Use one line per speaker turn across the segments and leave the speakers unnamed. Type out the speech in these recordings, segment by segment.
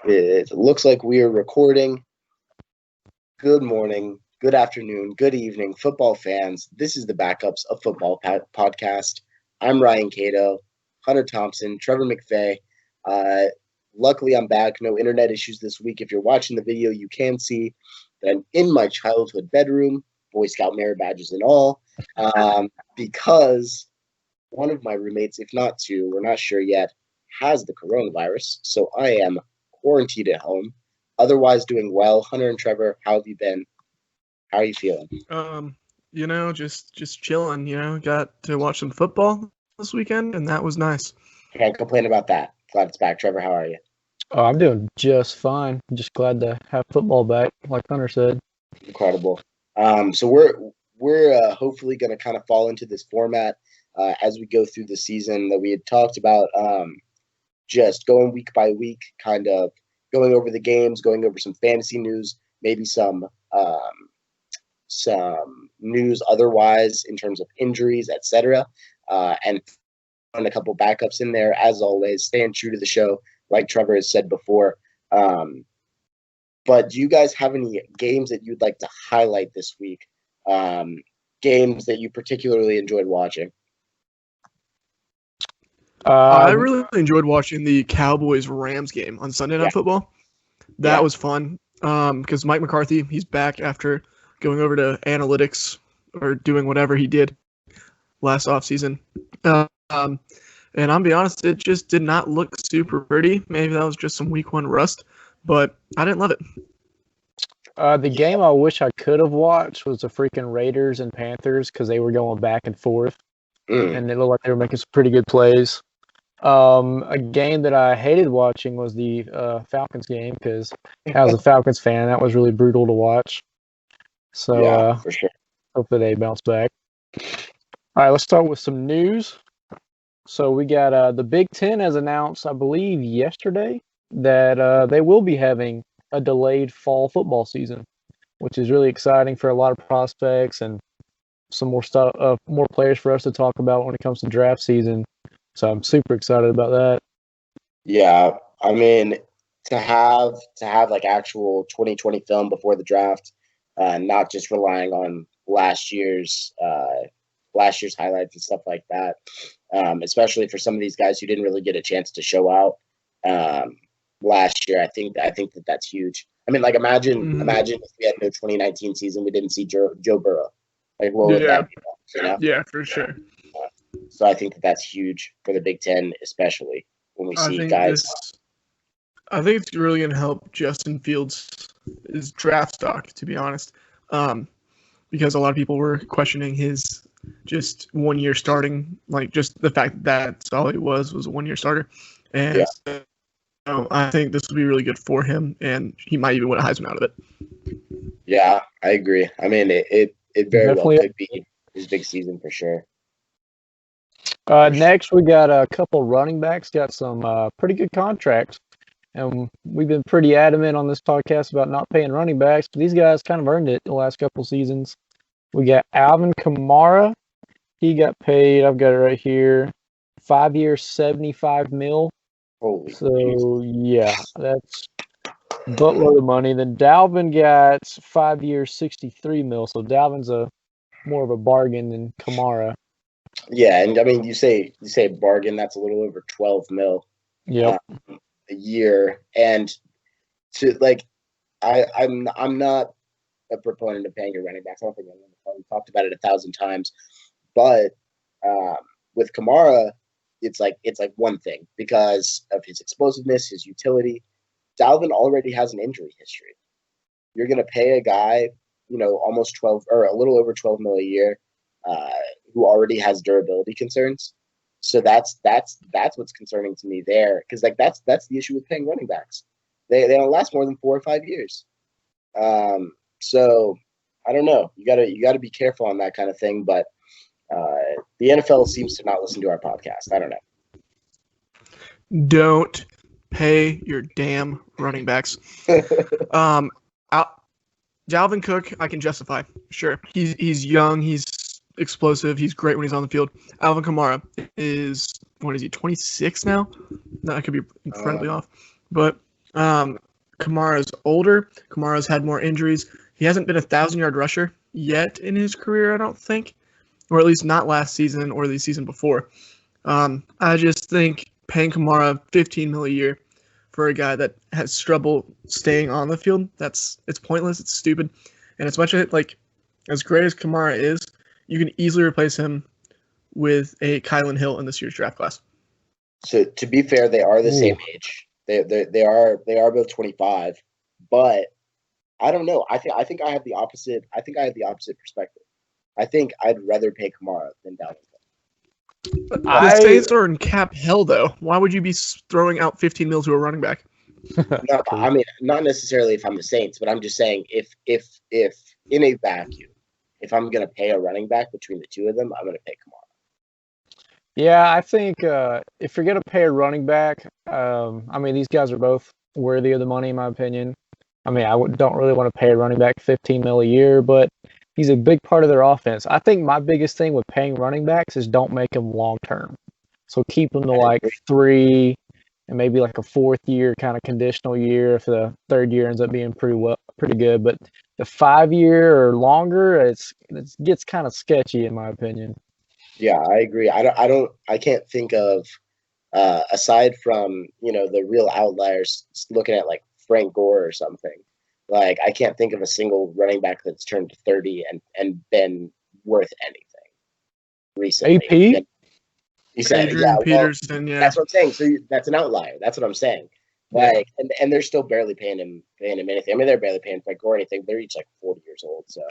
It looks like we are recording. Good morning, good afternoon, good evening, football fans. This is the Backups of Football podcast. I'm Ryan Cato, Hunter Thompson, Trevor McVeigh. Luckily, I'm back. No internet issues this week. If you're watching the video, you can see that I'm in my childhood bedroom, Boy Scout merit badges and all, because one of my roommates, if not two, we're not sure yet, has the coronavirus. So I am quarantined at home. Otherwise doing well. Hunter and Trevor, how have you been? How are you feeling?
Just chilling, got to watch some football this weekend, and that was nice.
Can't complain about that. Glad it's back. Trevor, how are you?
Oh, I'm doing just fine. Just glad to have football back, like Hunter said.
Incredible. So we're hopefully going to kind of fall into this format as we go through the season that we had talked about, just going week by week, kind of going over the games, going over some fantasy news, maybe some news otherwise in terms of injuries, etc. And a couple backups in there, as always, staying true to the show, like Trevor has said before. But do you guys have any games that you'd like to highlight this week? Games that you particularly enjoyed watching?
I really enjoyed watching the Cowboys-Rams game on Sunday Night Football. That was fun because Mike McCarthy, he's back after going over to analytics or doing whatever he did last offseason. And I'm be honest, it just did not look super pretty. Maybe that was just some week one rust, but I didn't love it.
The game I wish I could have watched was the freaking Raiders and Panthers because they were going back and forth, and it looked like they were making some pretty good plays. A game that I hated watching was the Falcons game because I was a Falcons fan. That was really brutal to watch. So
for sure.
Hopefully they bounce back. All right, let's start with some news. So we got the Big Ten has announced, I believe, yesterday that they will be having a delayed fall football season, which is really exciting for a lot of prospects and some more stuff, more players for us to talk about when it comes to draft season. So I'm super excited about that.
Yeah, I mean, to have like actual 2020 film before the draft, not just relying on last year's highlights and stuff like that. Especially for some of these guys who didn't really get a chance to show out last year. I think that's huge. I mean, like imagine if we had no 2019 season, we didn't see Joe Burrow. Like, what would that be? You know?
Yeah, for sure.
So I think that's huge for the Big Ten, especially when we see guys.
I think it's really going to help Justin Fields' draft stock, to be honest, because a lot of people were questioning his just 1 year starting, like just the fact that that's all he was a 1 year starter. And so I think this will be really good for him, and he might even win a Heisman out of it.
Yeah, I agree. I mean, it very well could be his big season for sure.
Next, we got a couple running backs, got some pretty good contracts. And we've been pretty adamant on this podcast about not paying running backs, but these guys kind of earned it the last couple seasons. We got Alvin Kamara. He got paid, I've got it right here, 5 years, $75 million.
Holy
so, yeah, that's buttload of money. Then Dalvin got 5 years, $63 million. So Dalvin's more of a bargain than Kamara.
Yeah, and I mean, you say bargain, that's a little over 12 million.
Yep.
A year, and to like, I'm not a proponent of paying your running backs. I don't think we talked about it 1,000 times, but with Kamara, it's like one thing because of his explosiveness, his utility. Dalvin already has an injury history. You're gonna pay a guy, almost 12 or a little over 12 million a year, who already has durability concerns. So that's what's concerning to me there, because like that's the issue with paying running backs. They don't last more than 4 or 5 years. So I don't know. You gotta be careful on that kind of thing. But the NFL seems to not listen to our podcast. I don't know.
Don't pay your damn running backs. Dalvin Cook, I can justify. Sure, he's young. He's explosive. He's great when he's on the field. Alvin Kamara is, 26 now? No, I could be incredibly off. But Kamara's older. Kamara's had more injuries. He hasn't been a 1,000-yard rusher yet in his career, I don't think, or at least not last season or the season before. I just think paying Kamara $15 million a year for a guy that has trouble staying on the field, it's pointless. It's stupid, and as much as great as Kamara is, you can easily replace him with a Kylan Hill in this year's draft class.
So to be fair, they are the same age. They are both 25, but I don't know. I think I have the opposite. I think I have the opposite perspective. I think I'd rather pay Kamara than Dalvin.
The Saints are in cap hell, though. Why would you be throwing out $15 million to a running back?
No, I mean, not necessarily if I'm the Saints, but I'm just saying if in a vacuum, if I'm going to pay a running back between the two of them, I'm going to pay Kamara.
Yeah, I think if you're going to pay a running back, I mean, these guys are both worthy of the money, in my opinion. I mean, don't really want to pay a running back $15 million a year, but he's a big part of their offense. I think my biggest thing with paying running backs is don't make them long term. So keep them to like 3 and maybe like a 4th year kind of conditional year if the 3rd year ends up being pretty good. But the 5-year or longer, it gets kind of sketchy in my opinion.
Yeah, I agree. I can't think of aside from the real outliers, looking at like Frank Gore or something. Like, I can't think of a single running back that's turned 30 and been worth anything recently.
AP?
You said,
Adrian Peterson, yeah.
That's what I'm saying. So that's an outlier. That's what I'm saying. Like, and they're still barely paying him anything. I mean, they're barely paying Frank Gore anything. They're each like 40 years old. So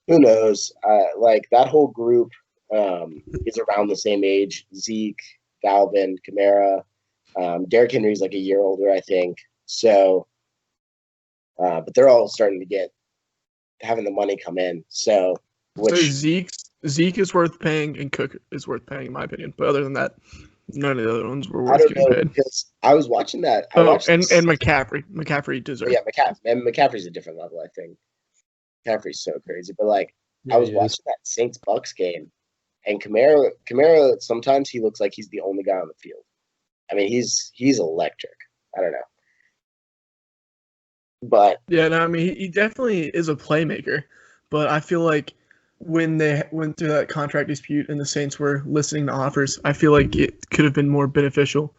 who knows? Like, that whole group is around the same age. Zeke, Galvin, Kamara. Derrick Henry's like a year older, I think. So, but they're all starting to get having the money come in. So,
Zeke is worth paying, and Cook is worth paying, in my opinion. But other than that, none of the other ones were worth getting paid.
Because I was watching that.
And McCaffrey. McCaffrey deserves.
Yeah, McCaffrey's a different level, I think. McCaffrey's so crazy. But like, I was watching that Saints Bucks game, and Kamara. Sometimes he looks like he's the only guy on the field. I mean, he's electric. I don't know. But
yeah, no, I mean, he definitely is a playmaker. But I feel like when they went through that contract dispute and the Saints were listening to offers, I feel like it could have been more beneficial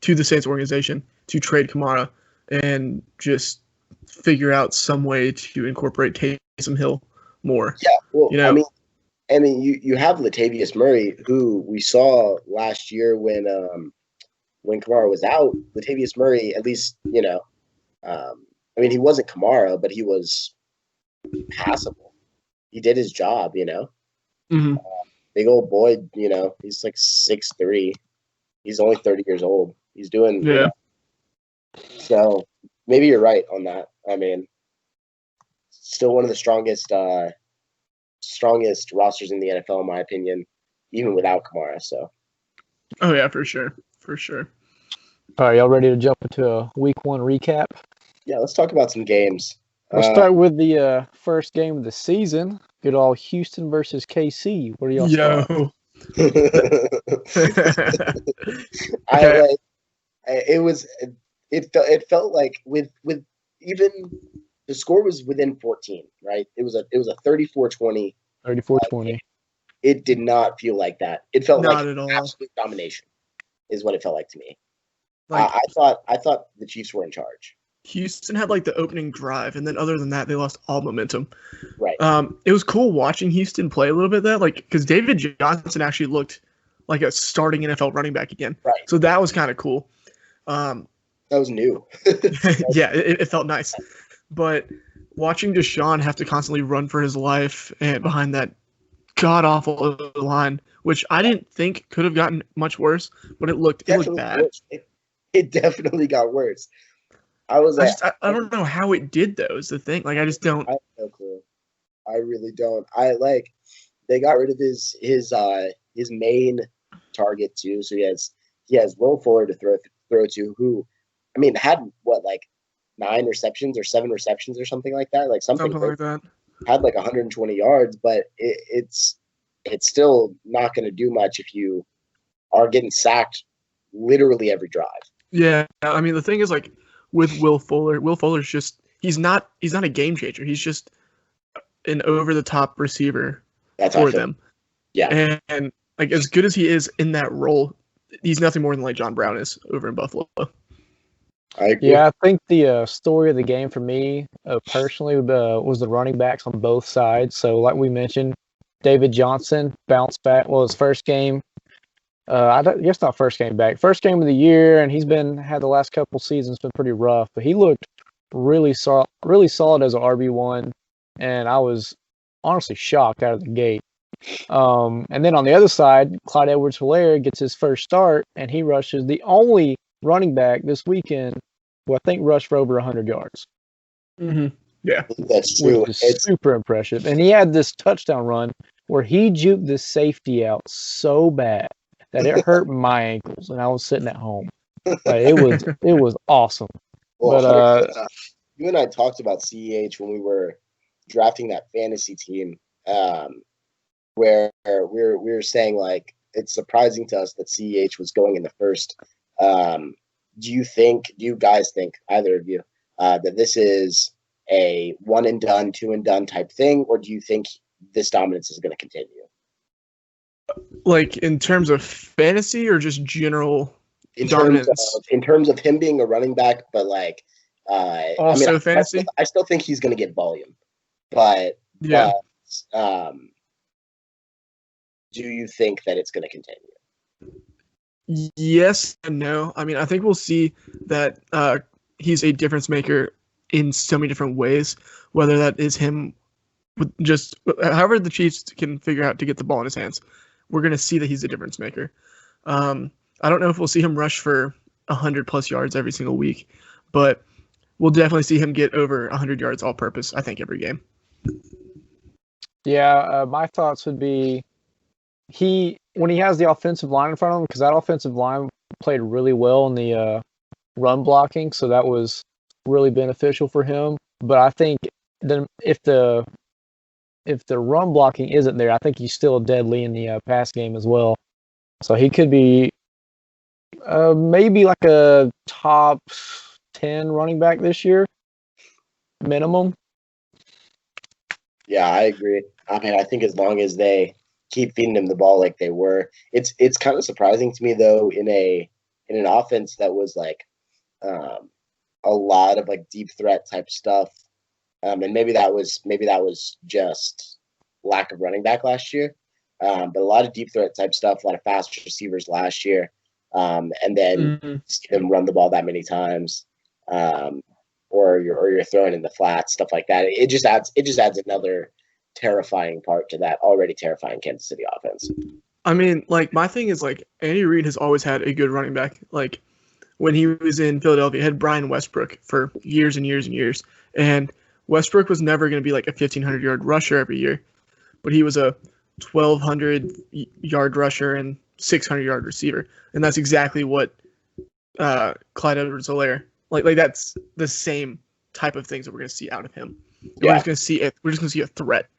to the Saints organization to trade Kamara and just figure out some way to incorporate Taysom Hill more.
Yeah, well, I mean, you have Latavius Murray, who we saw last year when Kamara was out. Latavius Murray, at least, I mean, he wasn't Kamara, but he was passable. He did his job,
Mm-hmm.
Big old boy, he's like 6'3". He's only 30 years old. He's doing,
yeah.
So maybe you're right on that. I mean, still one of the strongest rosters in the NFL, in my opinion, even without Kamara. So.
Oh yeah, for sure.
All right, y'all ready to jump into a Week 1 recap?
Yeah, let's talk about some games.
We'll start with the first game of the season. Good old Houston versus KC. What are y'all
Yo.
It felt like with even the score was within 14, right? It was a 34-20.
34-20.
It did not feel like that. It felt
not
like
at all.
Absolute domination is what it felt like to me.
Like,
I thought the Chiefs were in charge.
Houston had like the opening drive, and then other than that, they lost all momentum.
Right.
It was cool watching Houston play a little bit there, like because David Johnson actually looked like a starting NFL running back again.
Right.
So that was kind of cool.
That was new.
Yeah, it felt nice. But watching Deshaun have to constantly run for his life and behind that god awful line, which I didn't think could have gotten much worse, but it looked bad.
It definitely got worse. I was like,
I don't know how it did though. Is the thing, like, I just don't.
I have no clue. I really don't. They got rid of his main target too. So he has Will Fuller to throw to, who, I mean, had what, like 9 receptions or 7 receptions or something like that. Like something like
that.
Had like 120 yards, but it's still not going to do much if you are getting sacked literally every drive.
Yeah, I mean, the thing is, like, Will Fuller, he had 120 yards, but he had 7 receptions, 1 touchdown. Like, that's not going to do much. Like, if you're getting sacked literally every drive. Yeah, I mean, the thing is, like, Will Fuller, he had 120 yards, but he had 7 receptions, 1 touchdown. Like, that's not going to do much if you are getting sacked literally every drive. with Will Fuller. Will Fuller's just he's not a game changer. He's just an over the top receiver for them.
Yeah.
And like as good as he is in that role, he's nothing more than like John Brown is over in Buffalo.
I agree.
Yeah, I think the story of the game for me personally was the running backs on both sides. So, like we mentioned, David Johnson bounced back. Well, his first game, I guess not first game back, first game of the year, and he's had the last couple seasons been pretty rough. But he looked really solid as an RB1, and I was honestly shocked out of the gate. And then on the other side, Clyde Edwards-Helaire gets his first start, and he rushes the only running back this weekend who I think rushed for over 100 yards.
Mm-hmm. Yeah,
that's true.
It's super impressive. And he had this touchdown run where he juked the safety out so bad that it hurt my ankles, and I was sitting at home. It was awesome.
Well,
but
you and I talked about CEH when we were drafting that fantasy team, where we were saying like it's surprising to us that CEH was going in the first. Do you guys think, either of you, that this is a one and done, two and done type thing, or do you think this dominance is going to continue?
Like in terms of fantasy or just general dominance?
In terms of him being a running back, but like
also fantasy.
I still think he's going to get volume, but
yeah.
Do you think that it's going to continue?
Yes and no. I mean, I think we'll see that he's a difference maker in so many different ways, whether that is him with just however the Chiefs can figure out to get the ball in his hands. We're going to see that he's a difference maker. I don't know if we'll see him rush for 100+ yards every single week, but we'll definitely see him get over 100 yards all purpose, I think, every game.
Yeah, my thoughts would be when he has the offensive line in front of him, because that offensive line played really well in the run blocking, so that was really beneficial for him. But I think then if the run blocking isn't there, I think he's still deadly in the pass game as well. So he could be maybe like a top 10 running back this year, minimum.
Yeah, I agree. I mean, I think as long as they keep feeding him the ball like they were, it's kind of surprising to me though in an offense that was like a lot of like deep threat type stuff, and maybe that was just lack of running back last year, but a lot of deep threat type stuff, a lot of fast receivers last year, and then see them run the ball that many times, or you're throwing in the flats, stuff like that. It just adds another terrifying part to that already terrifying Kansas City offense.
I mean, like, my thing is, like, Andy Reid has always had a good running back. Like, when he was in Philadelphia, he had Brian Westbrook for years and years and years. And Westbrook was never going to be like a 1,500-yard rusher every year, but he was a 1,200-yard rusher and 600-yard receiver. And that's exactly what Clyde Edwards-Helaire, like that's the same type of things that we're going to see out of him. Yeah. We're just going to see a threat.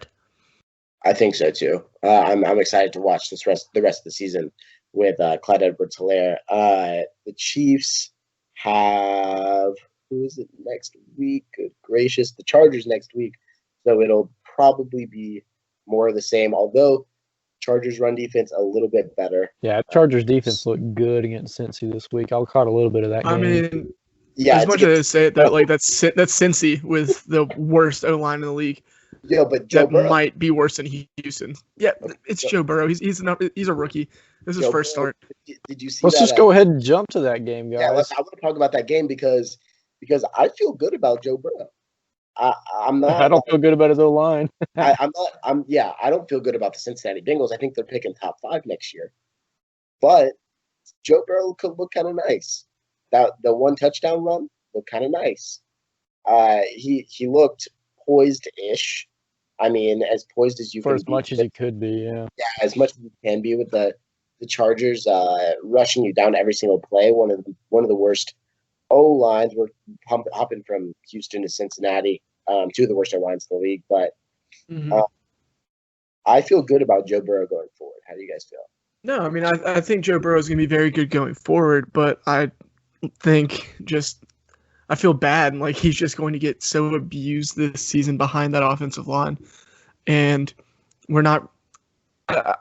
I think so too. I'm excited to watch the rest of the season with Clyde Edwards-Helaire. The Chiefs have, who is it next week? Good gracious, the Chargers next week. So it'll probably be more of the same. Although Chargers run defense a little bit better.
Yeah, Chargers defense looked good against Cincy this week. I caught a little bit of that game.
I mean, yeah, as much as I say that, like that's Cincy with the worst O-line in the league.
Yeah, but Joe Burrow
might be worse than Houston. Yeah, it's Joe Burrow. He's a rookie. This is his first start.
Did you see?
Let's just go ahead and jump to that game, guys.
Yeah, I want to talk about that game because I feel good about Joe Burrow. I'm not.
I don't feel good about his O-line.
I don't feel good about the Cincinnati Bengals. I think they're picking top 5 next year. But Joe Burrow could look kind of nice. The one touchdown run looked kind of nice. He looked poised-ish. I mean, as poised as you
for
can
as
be.
much as he could be, yeah.
Yeah, as much as you can be with the Chargers rushing you down every single play. One of the worst O-lines. We're hopping from Houston to Cincinnati, 2 of the worst O-lines in the league. But I feel good about Joe Burrow going forward. How do you guys feel?
No, I mean, I think Joe Burrow is going to be very good going forward, but I think just I feel bad. Like he's just going to get so abused this season behind that offensive line, and we're not.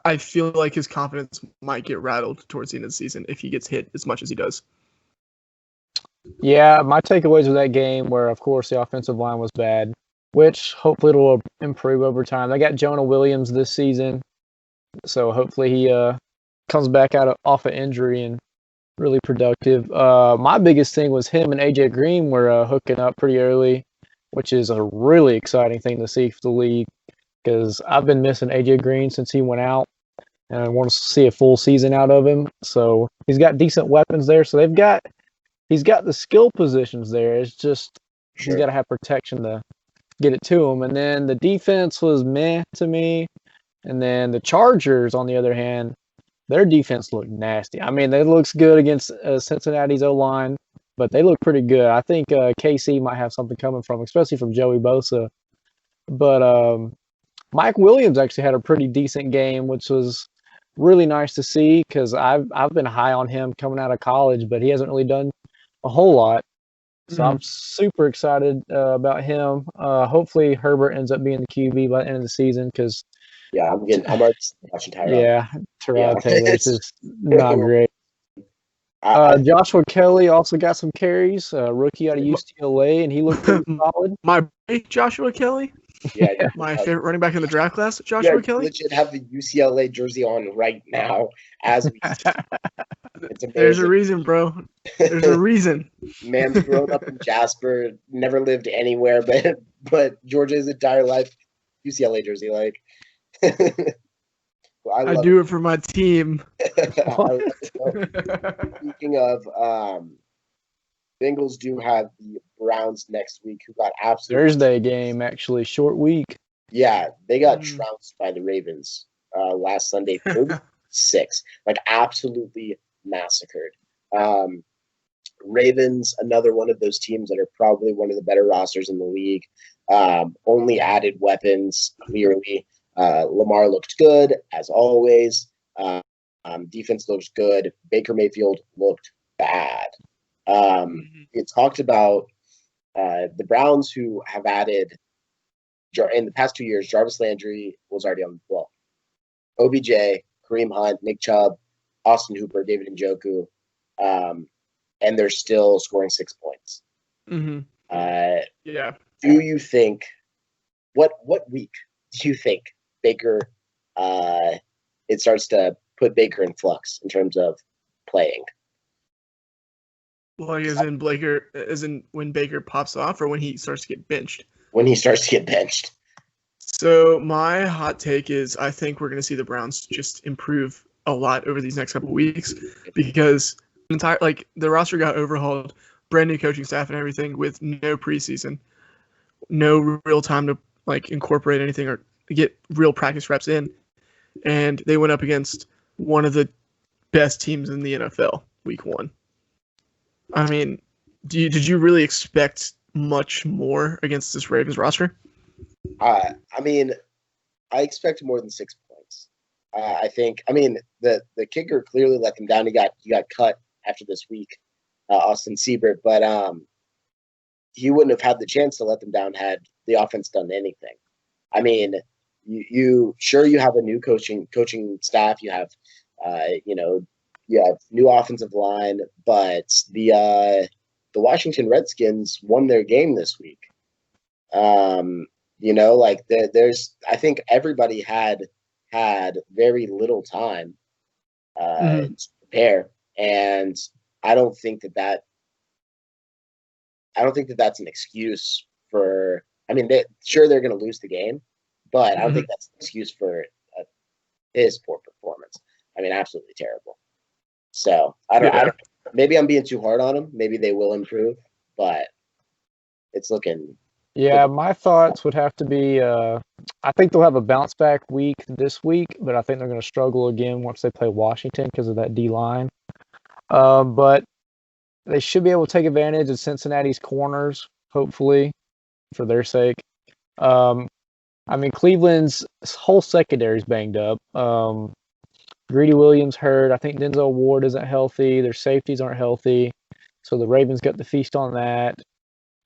I feel like his confidence might get rattled towards the end of the season if he gets hit as much as he does.
Yeah, my takeaways of that game were, of course, the offensive line was bad, which hopefully it'll improve over time. They got Jonah Williams this season, so hopefully he comes back off of injury and really productive. My biggest thing was him and AJ Green were hooking up pretty early, which is a really exciting thing to see for the league because I've been missing AJ Green since he went out, and I want to see a full season out of him. So he's got decent weapons there. So he's got the skill positions there. It's just he's got to have protection to get it to him. And then the defense was meh to me. And then the Chargers, on the other hand, their defense looked nasty. I mean, it looks good against Cincinnati's O-line, but they look pretty good. I think KC might have something coming from, especially from Joey Bosa. But Mike Williams actually had a pretty decent game, which was really nice to see because I've been high on him coming out of college, but he hasn't really done a whole lot. So I'm super excited about him. Hopefully Herbert ends up being the QB by the end of the season because
I'm already watching Tyrod.
Yeah, Tyrod Taylor is just not great. Joshua Kelly also got some carries, rookie out of UCLA, and he looked pretty solid.
My boy, Joshua Kelly.
Yeah.
My favorite running back in the draft class, Joshua Kelly.
Legit have the UCLA jersey on right now as we speak. It's amazing.
There's a reason, bro. There's a reason.
Man's grown up in Jasper, never lived anywhere, but Georgia's entire life, UCLA jersey. Like,
I do it for my team.
Speaking of, Bengals do have the Browns next week, who got absolutely
Thursday game, actually, short week.
Yeah, they got trounced by the Ravens last Sunday, 36, like absolutely massacred. Ravens, another one of those teams that are probably one of the better rosters in the league. Only added weapons, clearly. Lamar looked good, as always. Defense looks good. Baker Mayfield looked bad. It talked about the Browns who have added, in the past 2 years, Jarvis Landry was already on, OBJ, Kareem Hunt, Nick Chubb, Austin Hooper, David Njoku, and they're still scoring 6 points.
Yeah.
Do you think, what week do you think Baker, it starts to put Baker in flux in terms of playing?
Well, as in when Baker pops off or when he starts to get benched?
When he starts to get benched.
So my hot take is I think we're going to see the Browns just improve a lot over these next couple of weeks because the roster got overhauled, brand new coaching staff and everything with no preseason, no real time to incorporate anything or get real practice reps in, and they went up against one of the best teams in the NFL week 1. I mean, did you really expect much more against this Ravens roster?
I mean, I expect more than 6 points. I think. I mean, the kicker clearly let them down. He got cut after this week, Austin Seibert, but he wouldn't have had the chance to let them down had the offense done anything. I mean, you have a new coaching staff. You have, you have new offensive line, but the Washington Redskins won their game this week. There's I think everybody had very little time to prepare, and I don't think that's an excuse for. I mean, they're going to lose the game, but I don't think that's an excuse for his poor performance. I mean, absolutely terrible. So I don't. Maybe I'm being too hard on them. Maybe they will improve, but it's looking.
Yeah, my thoughts would have to be. I think they'll have a bounce back week this week, but I think they're going to struggle again once they play Washington because of that D line. But they should be able to take advantage of Cincinnati's corners, hopefully, for their sake. I mean, Cleveland's whole secondary is banged up. Greedy Williams hurt. I think Denzel Ward isn't healthy. Their safeties aren't healthy. So the Ravens got the feast on that.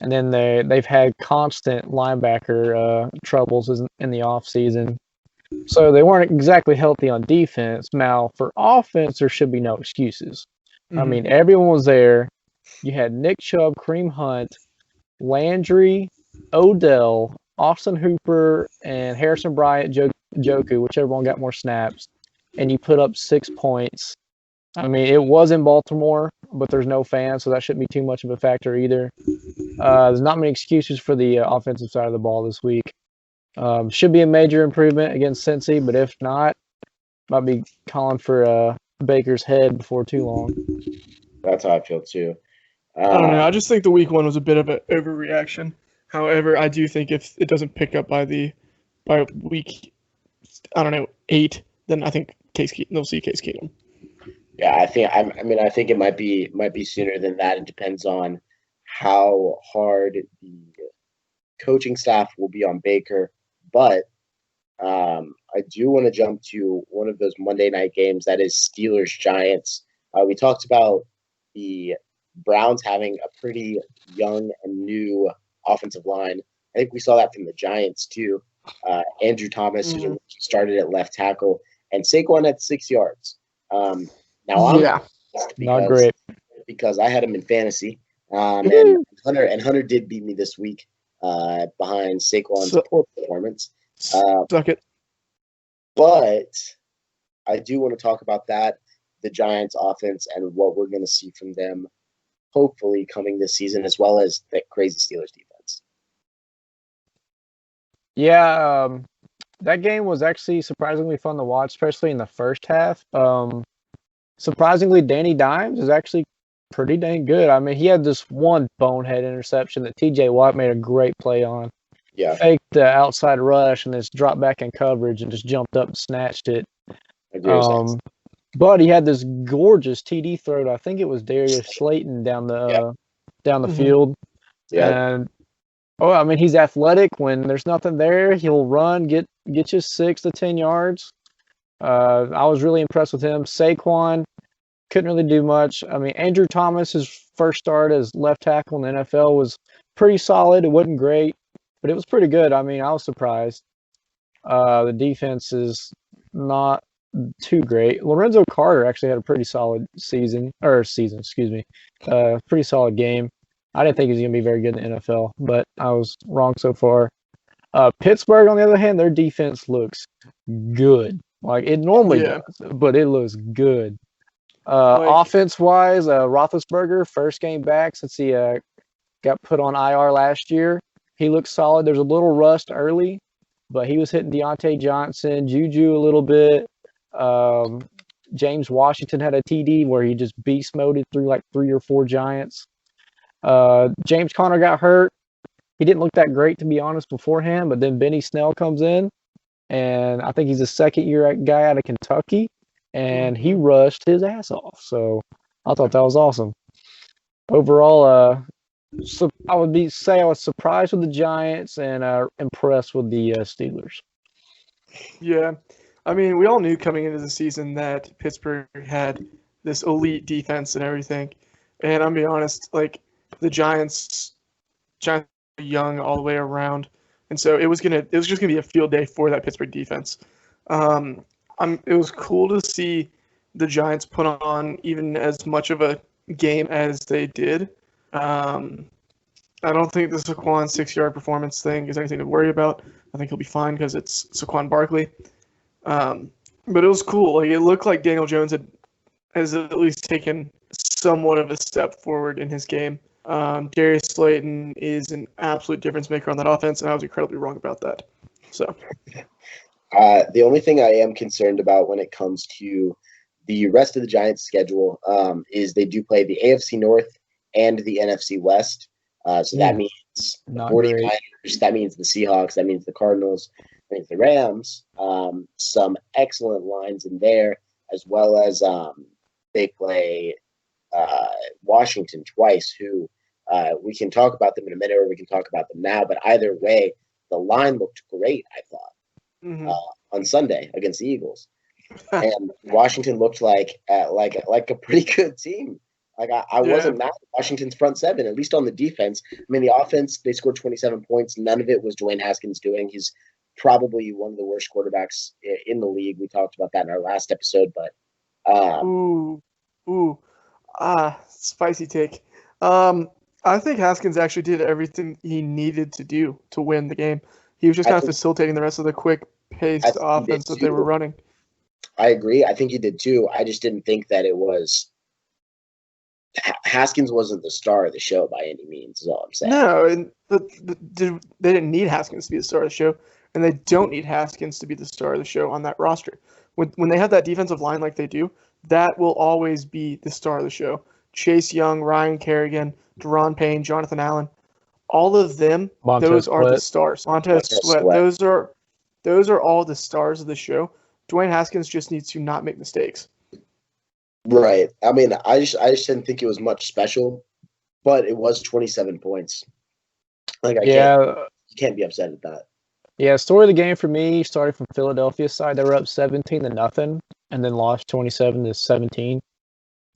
And then they've had constant linebacker troubles in the offseason. So they weren't exactly healthy on defense. Now, for offense, there should be no excuses. I mean, everyone was there. You had Nick Chubb, Kareem Hunt, Landry, Odell, Austin Hooper, and Harrison Bryant, Joku, whichever one got more snaps. And you put up 6 points. I mean, it was in Baltimore, but there's no fans, so that shouldn't be too much of a factor either. There's not many excuses for the offensive side of the ball this week. Should be a major improvement against Cincy, but if not, might be calling for Baker's head before too long.
That's how I feel too.
I don't know. I just think the week one was a bit of an overreaction. However, I do think if it doesn't pick up by week, I don't know, 8, then I think they'll see Case Keenum.
Yeah, I think it might be sooner than that. It depends on how hard the coaching staff will be on Baker. But I do want to jump to one of those Monday night games, that is Steelers-Giants. We talked about the Browns having a pretty young and new offensive line. I think we saw that from the Giants too. Andrew Thomas started at left tackle, and Saquon had 6 yards. Now I'm
not great
because I had him in fantasy, and Hunter did beat me this week behind Saquon's poor performance.
Suck it.
But I do want to talk about that, the Giants offense, and what we're going to see from them, hopefully coming this season, as well as the crazy Steelers defense.
Yeah, that game was actually surprisingly fun to watch, especially in the first half. Surprisingly, Danny Dimes is actually pretty dang good. I mean, he had this one bonehead interception that TJ Watt made a great play on.
Yeah.
Faked the outside rush and just dropped back in coverage and just jumped up and snatched it. But he had this gorgeous TD throw to, I think it was Darius Slayton down the field.
Yeah.
And I mean, he's athletic. When there's nothing there, he'll run, get you 6 to 10 yards. I was really impressed with him. Saquon couldn't really do much. I mean, Andrew Thomas, his first start as left tackle in the NFL, was pretty solid. It wasn't great, but it was pretty good. I mean, I was surprised. The defense is not too great. Lorenzo Carter actually had a pretty solid pretty solid game. I didn't think he was going to be very good in the NFL, but I was wrong so far. Pittsburgh, on the other hand, their defense looks good. Like it normally does, but it looks good. Offense-wise, Roethlisberger, first game back since he got put on IR last year. He looks solid. There's a little rust early, but he was hitting Deontay Johnson, Juju a little bit. James Washington had a TD where he just beast moded through like 3 or 4 Giants. James Conner got hurt. He didn't look that great, to be honest, beforehand, but then Benny Snell comes in, and I think he's a second-year guy out of Kentucky, and he rushed his ass off. So I thought that was awesome. Overall, so I was surprised with the Giants and impressed with the Steelers.
Yeah. I mean, we all knew coming into the season that Pittsburgh had this elite defense and everything. And I'm going to be honest, like, the Giants are young all the way around. And so it was just gonna be a field day for that Pittsburgh defense. It was cool to see the Giants put on even as much of a game as they did. I don't think the Saquon 6-yard performance thing is anything to worry about. I think he'll be fine because it's Saquon Barkley. But it was cool. Like, it looked like Daniel Jones has at least taken somewhat of a step forward in his game. Darius Slayton is an absolute difference maker on that offense, and I was incredibly wrong about that. So,
the only thing I am concerned about when it comes to the rest of the Giants' schedule is they do play the AFC North and the NFC West. So that means the 49ers, that means the Seahawks, that means the Cardinals, that means the Rams. Some excellent lines in there, as well as they play Washington twice, who we can talk about them in a minute, or we can talk about them now. But either way, the line looked great, I thought, on Sunday against the Eagles, and Washington looked like a pretty good team. Like I wasn't mad at Washington's front seven, at least on the defense. I mean, the offense, they scored 27 points. None of it was Dwayne Haskins doing. He's probably one of the worst quarterbacks in the league. We talked about that in our last episode, but
spicy take. I think Haskins actually did everything he needed to do to win the game. He was just kind of facilitating the rest of the quick-paced offense that they were running.
I agree. I think he did too. I just didn't think that it was Haskins wasn't the star of the show by any means, is all I'm saying.
No, and they didn't need Haskins to be the star of the show, and they don't need Haskins to be the star of the show on that roster. When they have that defensive line like they do, that will always be the star of the show. Chase Young, Ryan Kerrigan, Deron Payne, Jonathan Allen, all of them, those are the stars. Montez Sweat, those are all the stars of the show. Dwayne Haskins just needs to not make mistakes.
Right. I mean, I just didn't think it was much special, but it was 27 points. Like, you can't be upset at that.
Yeah, story of the game for me started from Philadelphia's side. They were up 17-0, and then lost 27-17.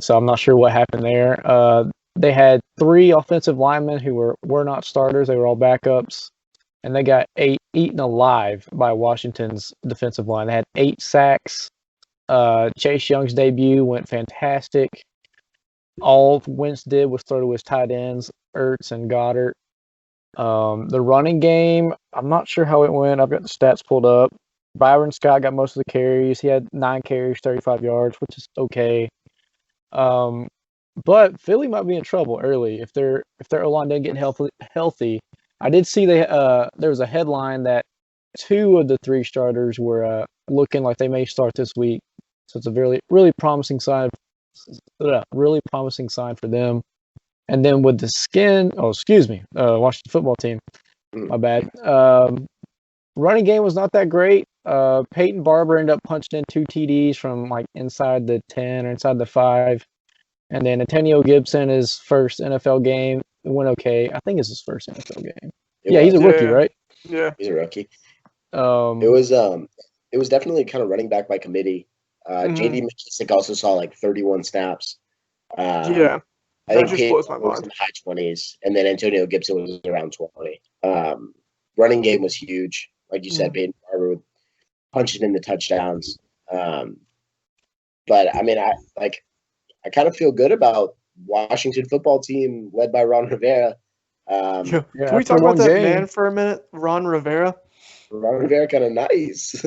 So I'm not sure what happened there. They had 3 offensive linemen who were not starters. They were all backups, and they got eaten alive by Washington's defensive line. They had 8 sacks. Chase Young's debut went fantastic. All Wentz did was throw to his tight ends, Ertz and Goddard. The running game, I'm not sure how it went. I've got the stats pulled up. Byron Scott got most of the carries. He had 9 carries, 35 yards, which is okay. But Philly might be in trouble early if their O-line didn't get healthy. I did see there was a headline that 2 of the 3 starters were looking like they may start this week. So it's a really promising sign. Really promising sign for them. And then with the Washington football team. My bad. Running game was not that great. Peyton Barber ended up punching in 2 TDs from like inside the 10 or inside the 5. And then Antonio Gibson, his first NFL game, went okay. I think it's his first NFL game. He's a rookie, right?
Yeah, he's a rookie. It was definitely kind of running back by committee. J.D. McKissick also saw like 31 snaps. I think Peyton was in the high 20s, and then Antonio Gibson was around 20. Running game was huge, like you said. Peyton Barber punching in the touchdowns. But I mean, I kind of feel good about Washington football team led by Ron Rivera.
Can we talk about that man for a minute, Ron Rivera?
Ron Rivera kind of nice.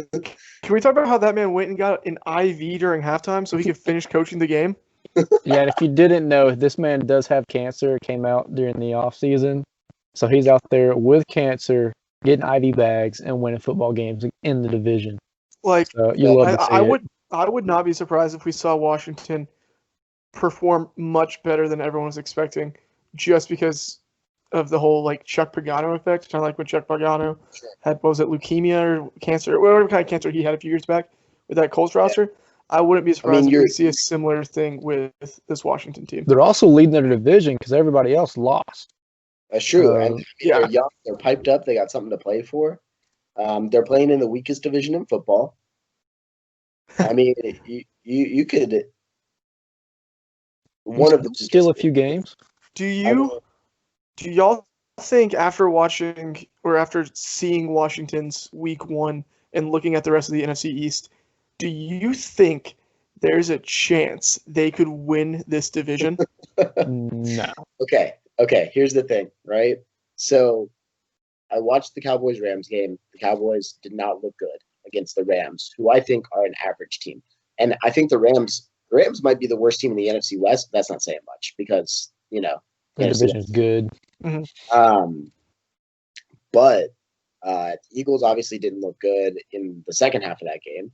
Can we talk about how that man went and got an IV during halftime so he could finish coaching the game?
Yeah, and if you didn't know, this man does have cancer. It came out during the off season. So he's out there with cancer, getting IV bags and winning football games in the division.
Like,
so you love to see
I would not be surprised if we saw Washington perform much better than everyone was expecting, just because of the whole like Chuck Pagano effect, kind of like when Chuck Pagano had, what was it, leukemia or cancer, or whatever kind of cancer he had a few years back with that Colts roster. I wouldn't be surprised if we see a similar thing with this Washington team.
They're also leading their division because everybody else lost.
That's true. And they're young, they're piped up, they got something to play for. They're playing in the weakest division in football. I mean, you could one of them
steal a few games.
Do y'all think after watching or after seeing Washington's week 1 and looking at the rest of the NFC East, do you think there's a chance they could win this division?
No.
Okay. Here's the thing, right? So I watched the Cowboys-Rams game. The Cowboys did not look good against the Rams, who I think are an average team. And I think the Rams might be the worst team in the NFC West. But that's not saying much because, the
division is good.
Mm-hmm.
But Eagles obviously didn't look good in the second half of that game.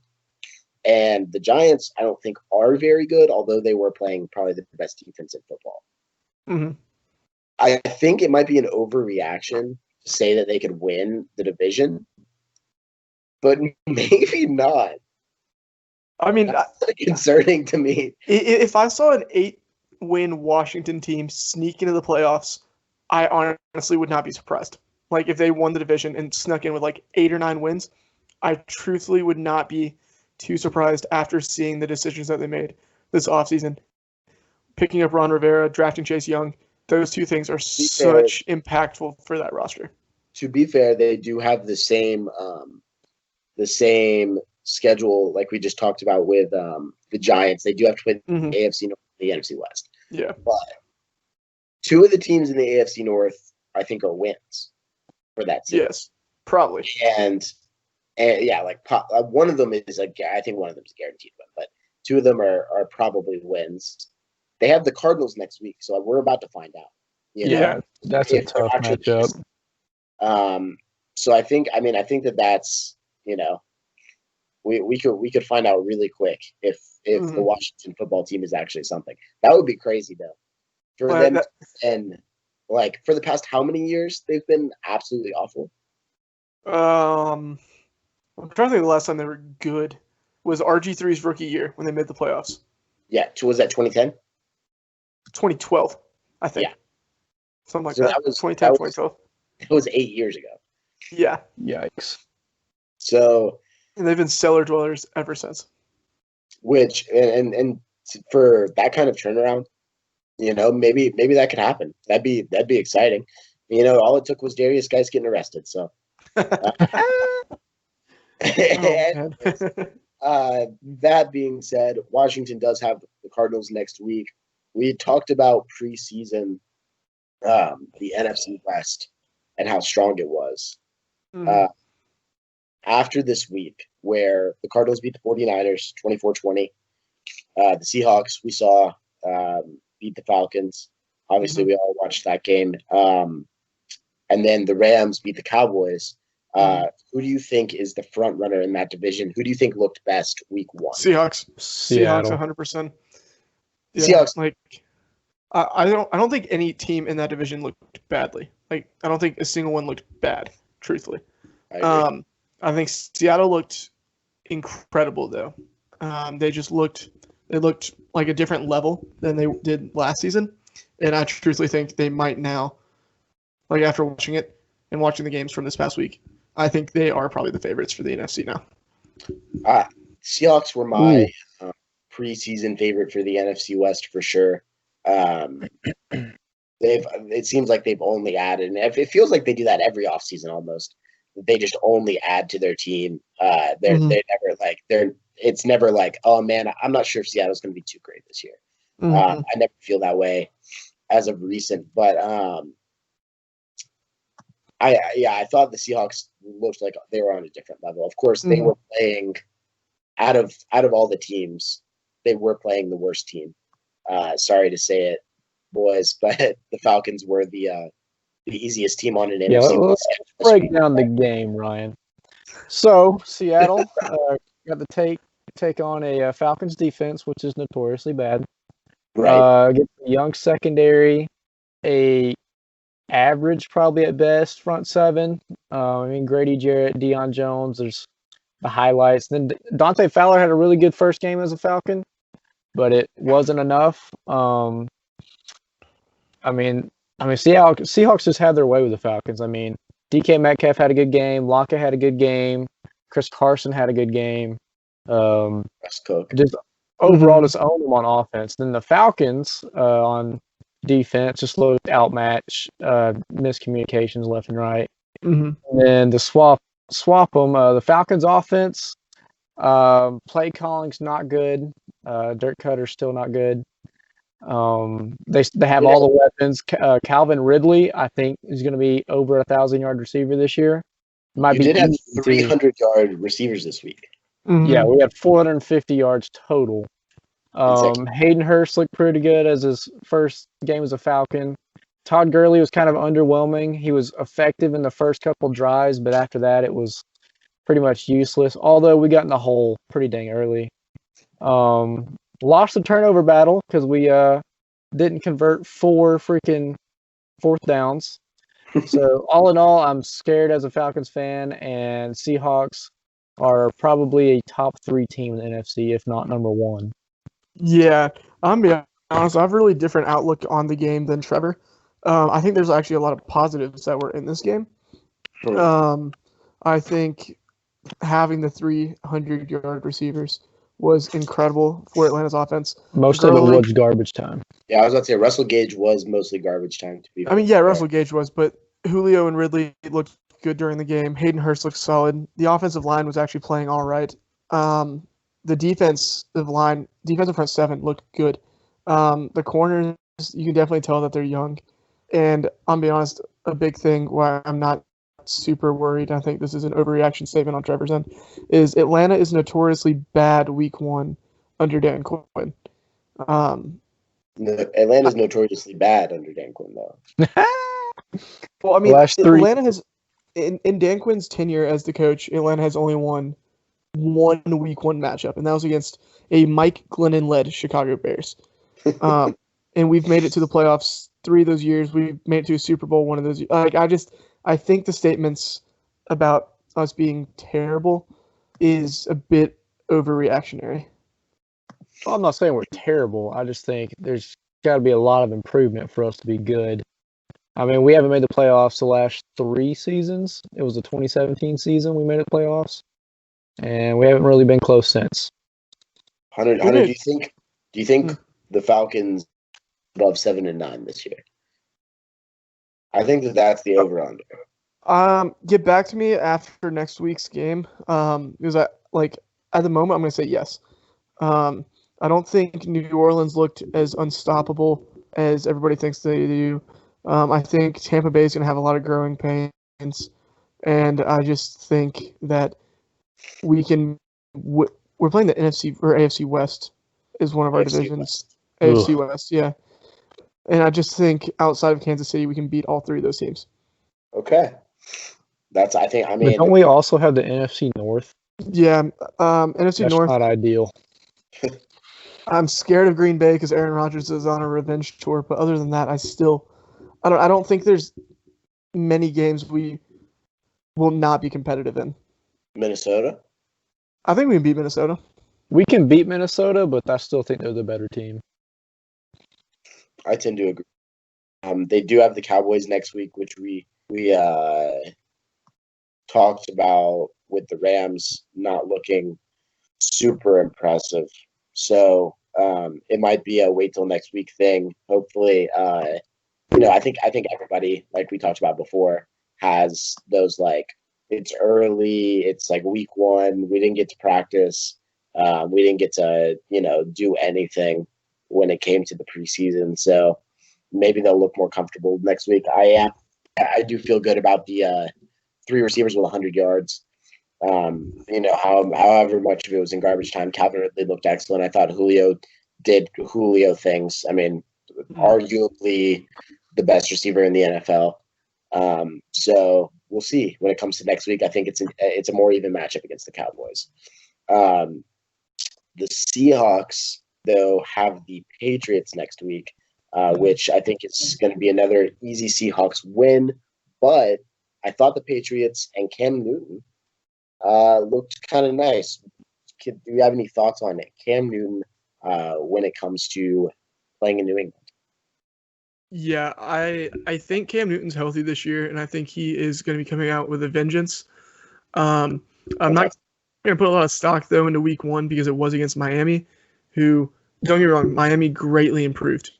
And the Giants, I don't think, are very good, although they were playing probably the best defense in football.
Mm-hmm.
I think it might be an overreaction to say that they could win the division, but maybe not.
I mean,
that's concerning to me.
If I saw an 8-win Washington team sneak into the playoffs, I honestly would not be surprised. Like, if they won the division and snuck in with like 8 or 9 wins, I truthfully would not be too surprised after seeing the decisions that they made this offseason. picking up Ron Rivera, drafting Chase Young, those two things are such impactful for that roster.
To be fair, they do have the same schedule like we just talked about with the Giants. They do have to play the AFC North and the NFC West.
Yeah.
But two of the teams in the AFC North, I think, are wins for that season.
Yes, probably.
And yeah, like one of them is I think one of them is a guaranteed win, but two of them are probably wins. They have the Cardinals next week, so we're about to find out.
Yeah, that's a tough matchup.
So I think that's we could find out really quick if the Washington football team is actually something. That would be crazy though. For them and like for the past how many years they've been absolutely awful.
I'm trying to think the last time they were good was RG3's rookie year when they made the playoffs.
Yeah, was that 2010?
2012, I think. Yeah. Something like
so
that. 2010, 2012.
It was 8 years ago.
Yeah.
Yikes.
So
and they've been cellar dwellers ever since.
Which and for that kind of turnaround, maybe that could happen. That'd be exciting. All it took was Darius Geis getting arrested. So that being said, Washington does have the Cardinals next week. We had talked about preseason the NFC West and how strong it was. After this week, where the Cardinals beat the 49ers 24-20, the Seahawks we saw beat the Falcons. Obviously, we all watched that game. And then the Rams beat the Cowboys. Who do you think is the front runner in that division? Who do you think looked best week 1?
Seahawks.
Seattle.
Seahawks 100%. Yeah,
Seahawks.
Like I don't think any team in that division looked badly. Like I don't think a single one looked bad, truthfully. I think Seattle looked incredible though. They looked like a different level than they did last season. And I truthfully think they might now, like after watching it and watching the games from this past week, I think they are probably the favorites for the NFC now.
Seahawks were my preseason favorite for the NFC West for sure. It seems like they've only added, and it feels like they do that every offseason almost. They just only add to their team. It's never like, oh man, I'm not sure if Seattle's going to be too great this year. I never feel that way as of recent, but I thought the Seahawks looked like they were on a different level. Of course, they were playing out of all the teams, they were playing the worst team. Sorry to say it, boys, but the Falcons were the easiest team on an NFC.
Let's break down the game, Ryan. So Seattle got to take on a Falcons defense, which is notoriously bad.
Right.
Get a young secondary, a average probably at best front seven. Grady Jarrett, Deion Jones. There's the highlights. Then Dante Fowler had a really good first game as a Falcon, but it wasn't enough. Seahawks just had their way with the Falcons. DK Metcalf had a good game. Locke had a good game. Chris Carson had a good game. Just overall, just own them on offense. Then the Falcons on defense just looked outmatched, miscommunications left and right. And then to swap them, the Falcons offense, play calling's not good. Dirk Cutter's still not good. They have all the weapons. Calvin Ridley, I think, is going to be over 1,000-yard receiver this year.
You did have 300-yard receivers this week.
Yeah, we had 450 yards total. Hayden Hurst looked pretty good as his first game as a Falcon. Todd Gurley was kind of underwhelming. He was effective in the first couple drives, but after that it was pretty much useless, although we got in the hole pretty dang early. Lost the turnover battle because we didn't convert 4 freaking fourth downs. So all in all, I'm scared as a Falcons fan, and Seahawks are probably a top 3 team in the NFC, if not number 1.
Yeah, I'm being honest. I have a really different outlook on the game than Trevor. I think there's actually a lot of positives that were in this game. I think having the 300-yard receivers was incredible for Atlanta's offense.
Most of it was garbage time.
Yeah, I was about to say Russell Gage was mostly garbage time. To be fair.
Russell Gage was, but Julio and Ridley looked good during the game. Hayden Hurst looked solid. The offensive line was actually playing all right. The defensive front seven looked good. The corners, you can definitely tell that they're young. And I'll be honest, a big thing why I'm not super worried, I think this is an overreaction statement on Trevor's end, is Atlanta is notoriously bad week one under Dan Quinn.
Atlanta's notoriously bad under Dan Quinn, though.
Well, I mean, Atlanta has, in Dan Quinn's tenure as the coach, Atlanta has only won one week one matchup, and that was against a Mike Glennon-led Chicago Bears. And we've made it to the playoffs 3 of those years. We've made it to a Super Bowl 1 of those years. I think the statements about us being terrible is a bit overreactionary.
Well, I'm not saying we're terrible. I just think there's got to be a lot of improvement for us to be good. I mean, we haven't made the playoffs the last 3 seasons. It was the 2017 season we made the playoffs, and we haven't really been close since.
Hunter, do you think the Falcons above 7-9 this year? I think that's the over-under.
Get back to me after next week's game. Because at the moment I'm going to say yes. I don't think New Orleans looked as unstoppable as everybody thinks they do. I think Tampa Bay is going to have a lot of growing pains, and I just think that we can. We're playing the NFC or AFC West is one of our divisions. AFC West, yeah. And I just think outside of Kansas City, we can beat all 3 of those teams.
Okay, but
don't we also have the NFC North?
Yeah, NFC North.
That's not ideal.
I'm scared of Green Bay because Aaron Rodgers is on a revenge tour. But other than that, I don't think there's many games we will not be competitive in.
Minnesota?
I think we can beat Minnesota.
We can beat Minnesota, but I still think they're the better team.
I tend to agree. They do have the Cowboys next week, which we talked about with the Rams not looking super impressive. So it might be a wait till next week thing. Hopefully, I think everybody, like we talked about before, has those it's early. It's week 1. We didn't get to practice. We didn't get to do anything when it came to the preseason. So maybe they'll look more comfortable next week. I do feel good about the 3 receivers with 100 yards. However much of it was in garbage time, Calvin Ridley looked excellent. I thought Julio did Julio things. I mean, arguably the best receiver in the NFL. So we'll see when it comes to next week. I think it's a more even matchup against the Cowboys. The Seahawks, though, have the Patriots next week, which I think is going to be another easy Seahawks win. But I thought the Patriots and Cam Newton looked kind of nice. Do you have any thoughts on it, Cam Newton, when it comes to playing in New England?
Yeah, I think Cam Newton's healthy this year, and I think he is going to be coming out with a vengeance. I'm not going to put a lot of stock, though, into week 1 because it was against Miami, who, don't get me wrong, Miami greatly improved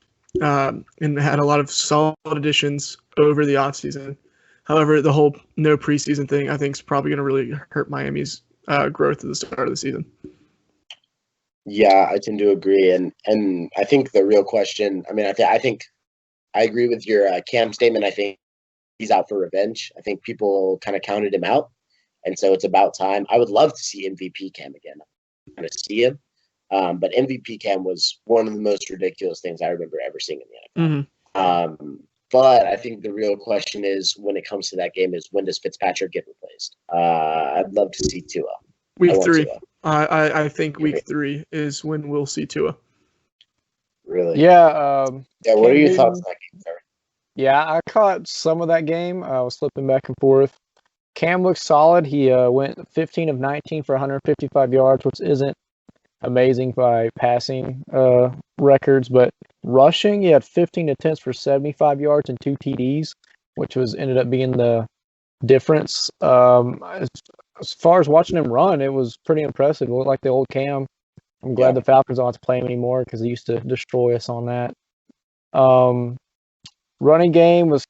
and had a lot of solid additions over the offseason. However, the whole no preseason thing, I think, is probably going to really hurt Miami's growth at the start of the season.
Yeah, I tend to agree, and I think the real question. I mean, I think I agree with your Cam statement. I think he's out for revenge. I think people kind of counted him out, and so it's about time. I would love to see MVP Cam again. I want to see him, but MVP Cam was one of the most ridiculous things I remember ever seeing in the NFL.
Mm-hmm.
But I think the real question is, when it comes to that game, is when does Fitzpatrick get replaced? I'd love to see Tua.
Week 3. I think week 3 is when we'll see Tua.
Really?
Yeah.
What are your thoughts on that game, sir?
Yeah, I caught some of that game. I was flipping back and forth. Cam looks solid. He went 15 of 19 for 155 yards, which isn't amazing by passing records, but rushing, he had 15 attempts for 75 yards and 2 TDs, which ended up being the difference. As far as watching him run, it was pretty impressive. It looked like the old Cam I'm glad the Falcons don't have to play him anymore because they used to destroy us on that. Running game was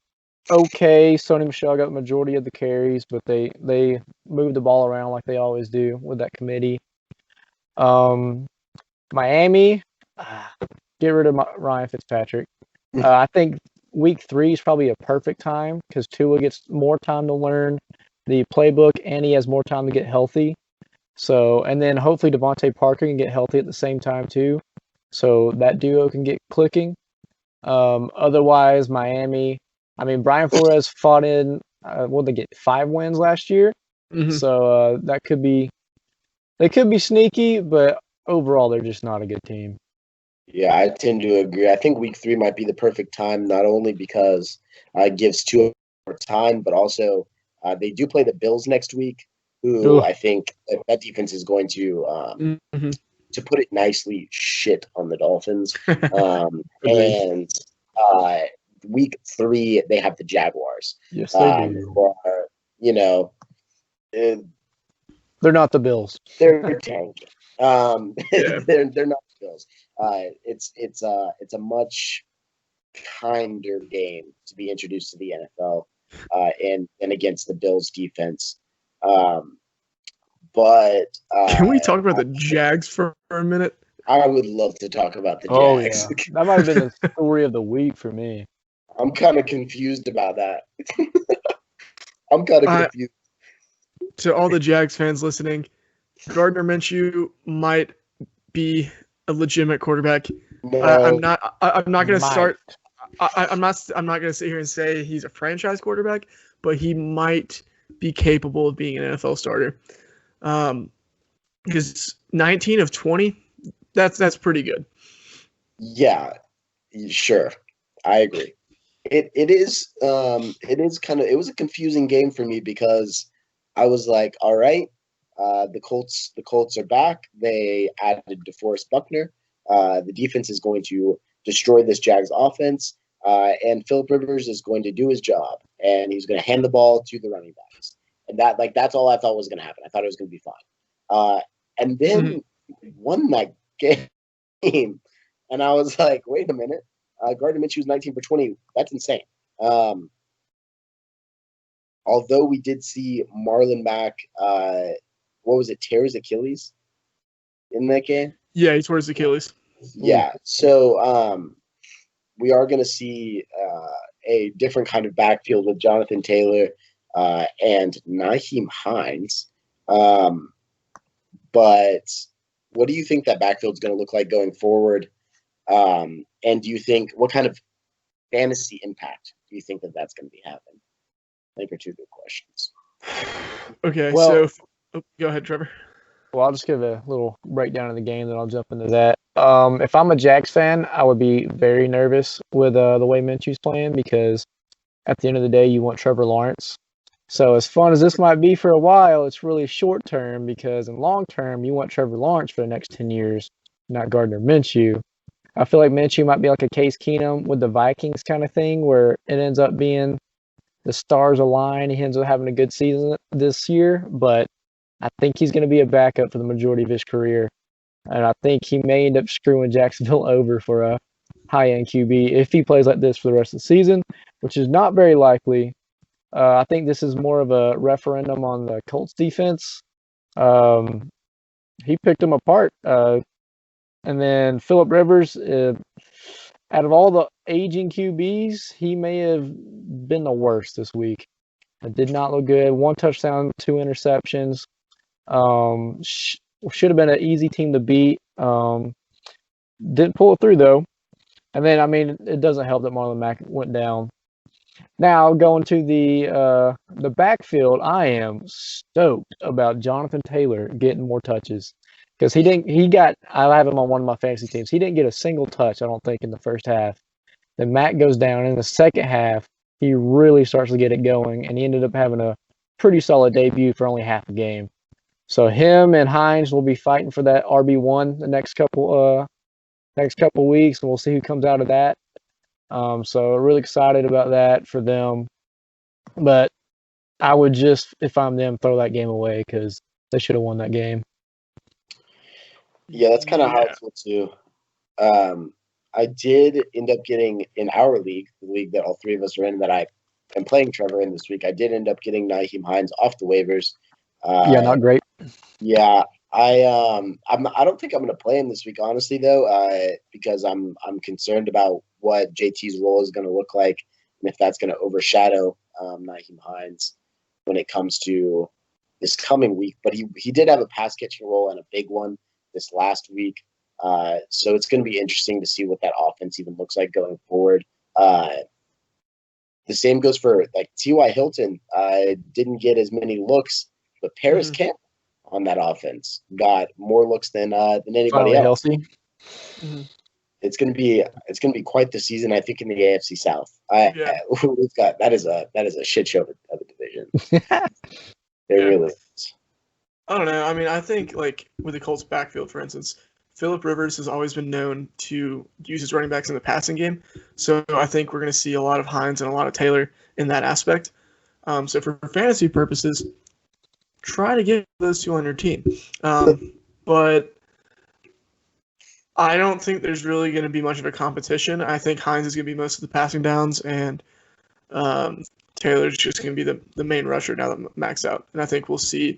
okay. Sony Michel got the majority of the carries, but they moved the ball around like they always do with that committee. Miami, get rid of Ryan Fitzpatrick. I think week 3 is probably a perfect time because Tua gets more time to learn the playbook and he has more time to get healthy. So, and then hopefully Devontae Parker can get healthy at the same time too. So that duo can get clicking. Otherwise, Miami, I mean, Brian Flores fought in, what did they get, 5 wins last year? Mm-hmm. So they could be sneaky, but overall, they're just not a good team.
Yeah, I tend to agree. I think week 3 might be the perfect time, not only because it gives Tua more time, but also they do play the Bills next week, who I think that defense is going to put it nicely, shit on the Dolphins. And week 3, they have the Jaguars.
Yes, they do.
Who are,
they're not the Bills.
They're tanking. They're not the Bills. It's a much kinder game to be introduced to the NFL and against the Bills defense. But
can we talk about the Jags for a minute?
I would love to talk about the Jags.
Oh, yeah. That might have been the story of the week for me.
I'm kind of confused about that. I'm kind of confused.
To all the Jags fans listening, Gardner Minshew might be a legitimate quarterback.
No,
I'm not going to start. I'm not going to sit here and say he's a franchise quarterback, but he might be capable of being an NFL starter. Because 19 of 20, that's pretty good.
Yeah, sure, I agree. It was a confusing game for me because I was like, all right, the Colts are back. They added DeForest Buckner. The defense is going to destroy this Jags offense, and Philip Rivers is going to do his job, and he's going to hand the ball to the running backs. And that's all I thought was going to happen. I thought it was going to be fine. And then won that game, and I was like, wait a minute. Gardner Minshew was 19 for 20. That's insane. Although we did see Marlon Mack, tear his Achilles in that game?
Yeah, he tore his Achilles.
Yeah, so we are going to see a different kind of backfield with Jonathan Taylor and Nyheim Hines. But what do you think that backfield is going to look like going forward? And do you think what kind of fantasy impact do you think that's going to be having? I think are 2 good questions.
Okay, go ahead, Trevor.
Well, I'll just give a little breakdown of the game, then I'll jump into that. If I'm a Jags fan, I would be very nervous with the way Minshew's playing because at the end of the day, you want Trevor Lawrence. So as fun as this might be for a while, it's really short term because in long term, you want Trevor Lawrence for the next 10 years, not Gardner Minshew. I feel like Minshew might be like a Case Keenum with the Vikings kind of thing where it ends up being the stars align. He ends up having a good season this year, but I think he's going to be a backup for the majority of his career. And I think he may end up screwing Jacksonville over for a high-end QB if he plays like this for the rest of the season, which is not very likely. I think this is more of a referendum on the Colts defense. He picked them apart. And then Philip Rivers, out of all the aging QBs, he may have been the worst this week. It did not look good. 1 touchdown, 2 interceptions. Should have been an easy team to beat. Didn't pull it through, though. And then, I mean, it doesn't help that Marlon Mack went down. Now, going to the backfield, I am stoked about Jonathan Taylor getting more touches. Because I have him on one of my fantasy teams. He didn't get a single touch, I don't think, in the first half. Then Matt goes down. In the second half, he really starts to get it going, and he ended up having a pretty solid debut for only half a game. So him and Hines will be fighting for that RB1 the next couple weeks, and we'll see who comes out of that. So really excited about that for them. But I would just, if I'm them, throw that game away because they should have won that game.
Yeah, that's kind of how I feel too. I did end up getting in our league, the league that all three of us are in, that I am playing Trevor in this week. I did end up getting Naheem Hines off the waivers.
Yeah, not great.
Yeah, I don't think I'm going to play him this week, honestly, though, because I'm concerned about what JT's role is going to look like, and if that's going to overshadow Naheem Hines when it comes to this coming week. But he did have a pass catching role and a big one this last week, so it's going to be interesting to see what that offense even looks like going forward. The same goes for like T.Y. Hilton. Didn't get as many looks, but Paris Campbell on that offense got more looks than anybody
Finally
else.
healthy.
It's gonna be quite the season, I think, in the AFC South. We've got that is a shit show of a division. It really is.
I don't know. I mean, I think like with the Colts backfield, for instance, Phillip Rivers has always been known to use his running backs in the passing game. So I think we're going to see a lot of Hines and a lot of Taylor in that aspect. So for fantasy purposes, try to get those two on your team. But I don't think there's really going to be much of a competition. I think Hines is going to be most of the passing downs, and Taylor's just going to be the main rusher now that Mac's out. And I think we'll see,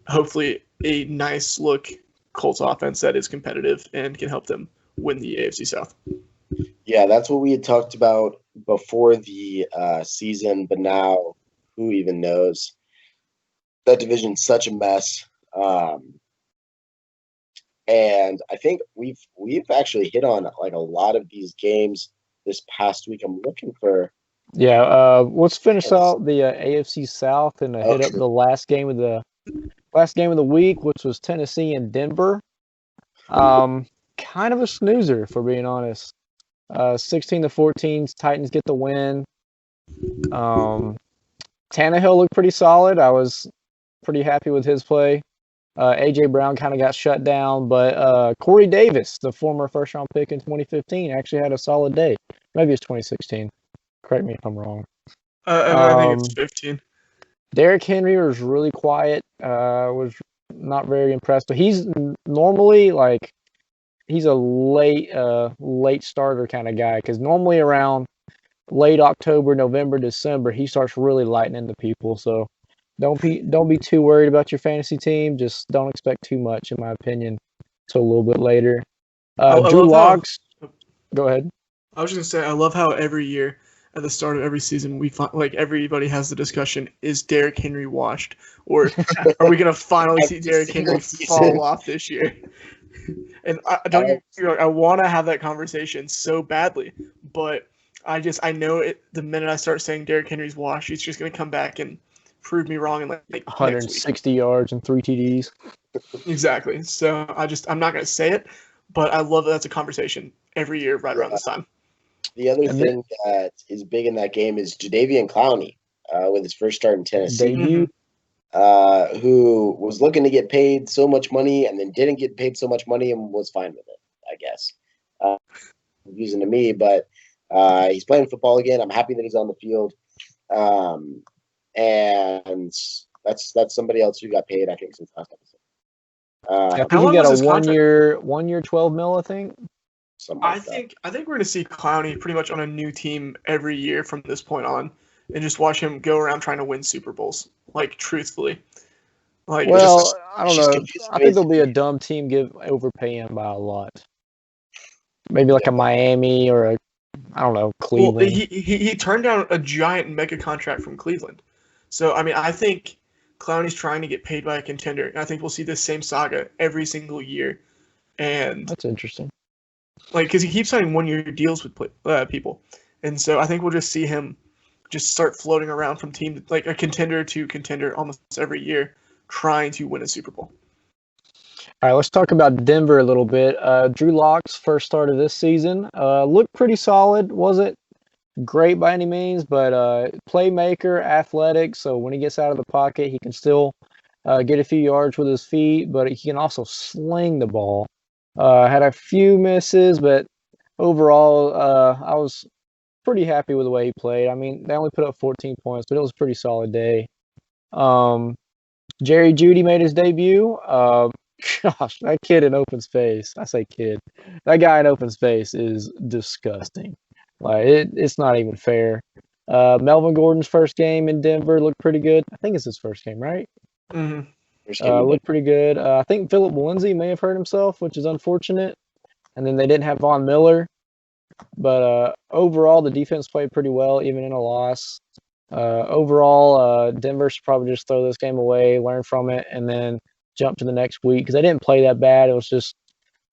hopefully, a nice look Colts offense that is competitive and can help them win the AFC South.
Yeah, that's what we had talked about before the season, but now who even knows? That division's such a mess. And I think we've actually hit on like a lot of these games this past week. I'm looking for.
Yeah, let's finish out the AFC South and hit up the last game of the week, which was Tennessee and Denver. Kind of a snoozer, for being honest. 16-14, Titans get the win. Tannehill looked pretty solid. I was pretty happy with his play. A.J. Brown kind of got shut down, but Corey Davis, the former first-round pick in 2015, actually had a solid day. Maybe it's 2016. Correct me if I'm wrong.
I think it's 15.
Derrick Henry was really quiet. Was not very impressed, but he's normally like he's a late starter kind of guy, because normally around late October, November, December, he starts really lighting into people. So don't be too worried about your fantasy team. Just don't expect too much, in my opinion, till a little bit later. Drew Locks. Go ahead.
I was just gonna say, I love how every year at the start of every season we find, like, everybody has the discussion: is Derrick Henry washed, or are we gonna finally see Derrick Henry fall off this year? And I want to have that conversation so badly, but I know it. The minute I start saying Derrick Henry's washed, he's just gonna come back and prove me wrong in like
160 yards and 3 TDs.
Exactly. So I'm not gonna say it, but I love that that's a conversation every year right around this time.
The other thing that is big in that game is Jadeveon Clowney with his first start in Tennessee.
Debut.
Who was looking to get paid so much money and then didn't get paid so much money and was fine with it, I guess. Confusing to me, but he's playing football again. I'm happy that he's on the field. And that's somebody else who got paid, I think, since last episode.
I think he got a 1 year, 12 mil, I think.
I think we're going to see Clowney pretty much on a new team every year from this point on, and just watch him go around trying to win Super Bowls. Like, truthfully. Like,
well, I don't know. I think there'll be a dumb team overpay him by a lot. Maybe like a Miami or I don't know, Cleveland.
Well, he turned down a giant mega contract from Cleveland. So, I mean, I think Clowney's trying to get paid by a contender. And I think we'll see this same saga every single year. And
that's interesting.
Like, because he keeps signing 1-year deals with people. And so I think we'll just see him just start floating around from team, like a contender to contender almost every year, trying to win a Super Bowl.
All right, let's talk about Denver a little bit. Drew Lock's first start of this season looked pretty solid. Wasn't great by any means, but playmaker, athletic. So when he gets out of the pocket, he can still get a few yards with his feet, but he can also sling the ball. Had a few misses, but overall, I was pretty happy with the way he played. I mean, they only put up 14 points, but it was a pretty solid day. Jerry Jeudy made his debut. Gosh, that kid in open space. I say kid. That guy in open space is disgusting. Like it's not even fair. Melvin Gordon's first game in Denver looked pretty good. I think it's his first game, right?
Mm-hmm.
Looked pretty good. I think Philip Lindsay may have hurt himself, which is unfortunate. And then they didn't have Von Miller. But overall, the defense played pretty well, even in a loss. Overall, Denver should probably just throw this game away, learn from it, and then jump to the next week because they didn't play that bad. It was just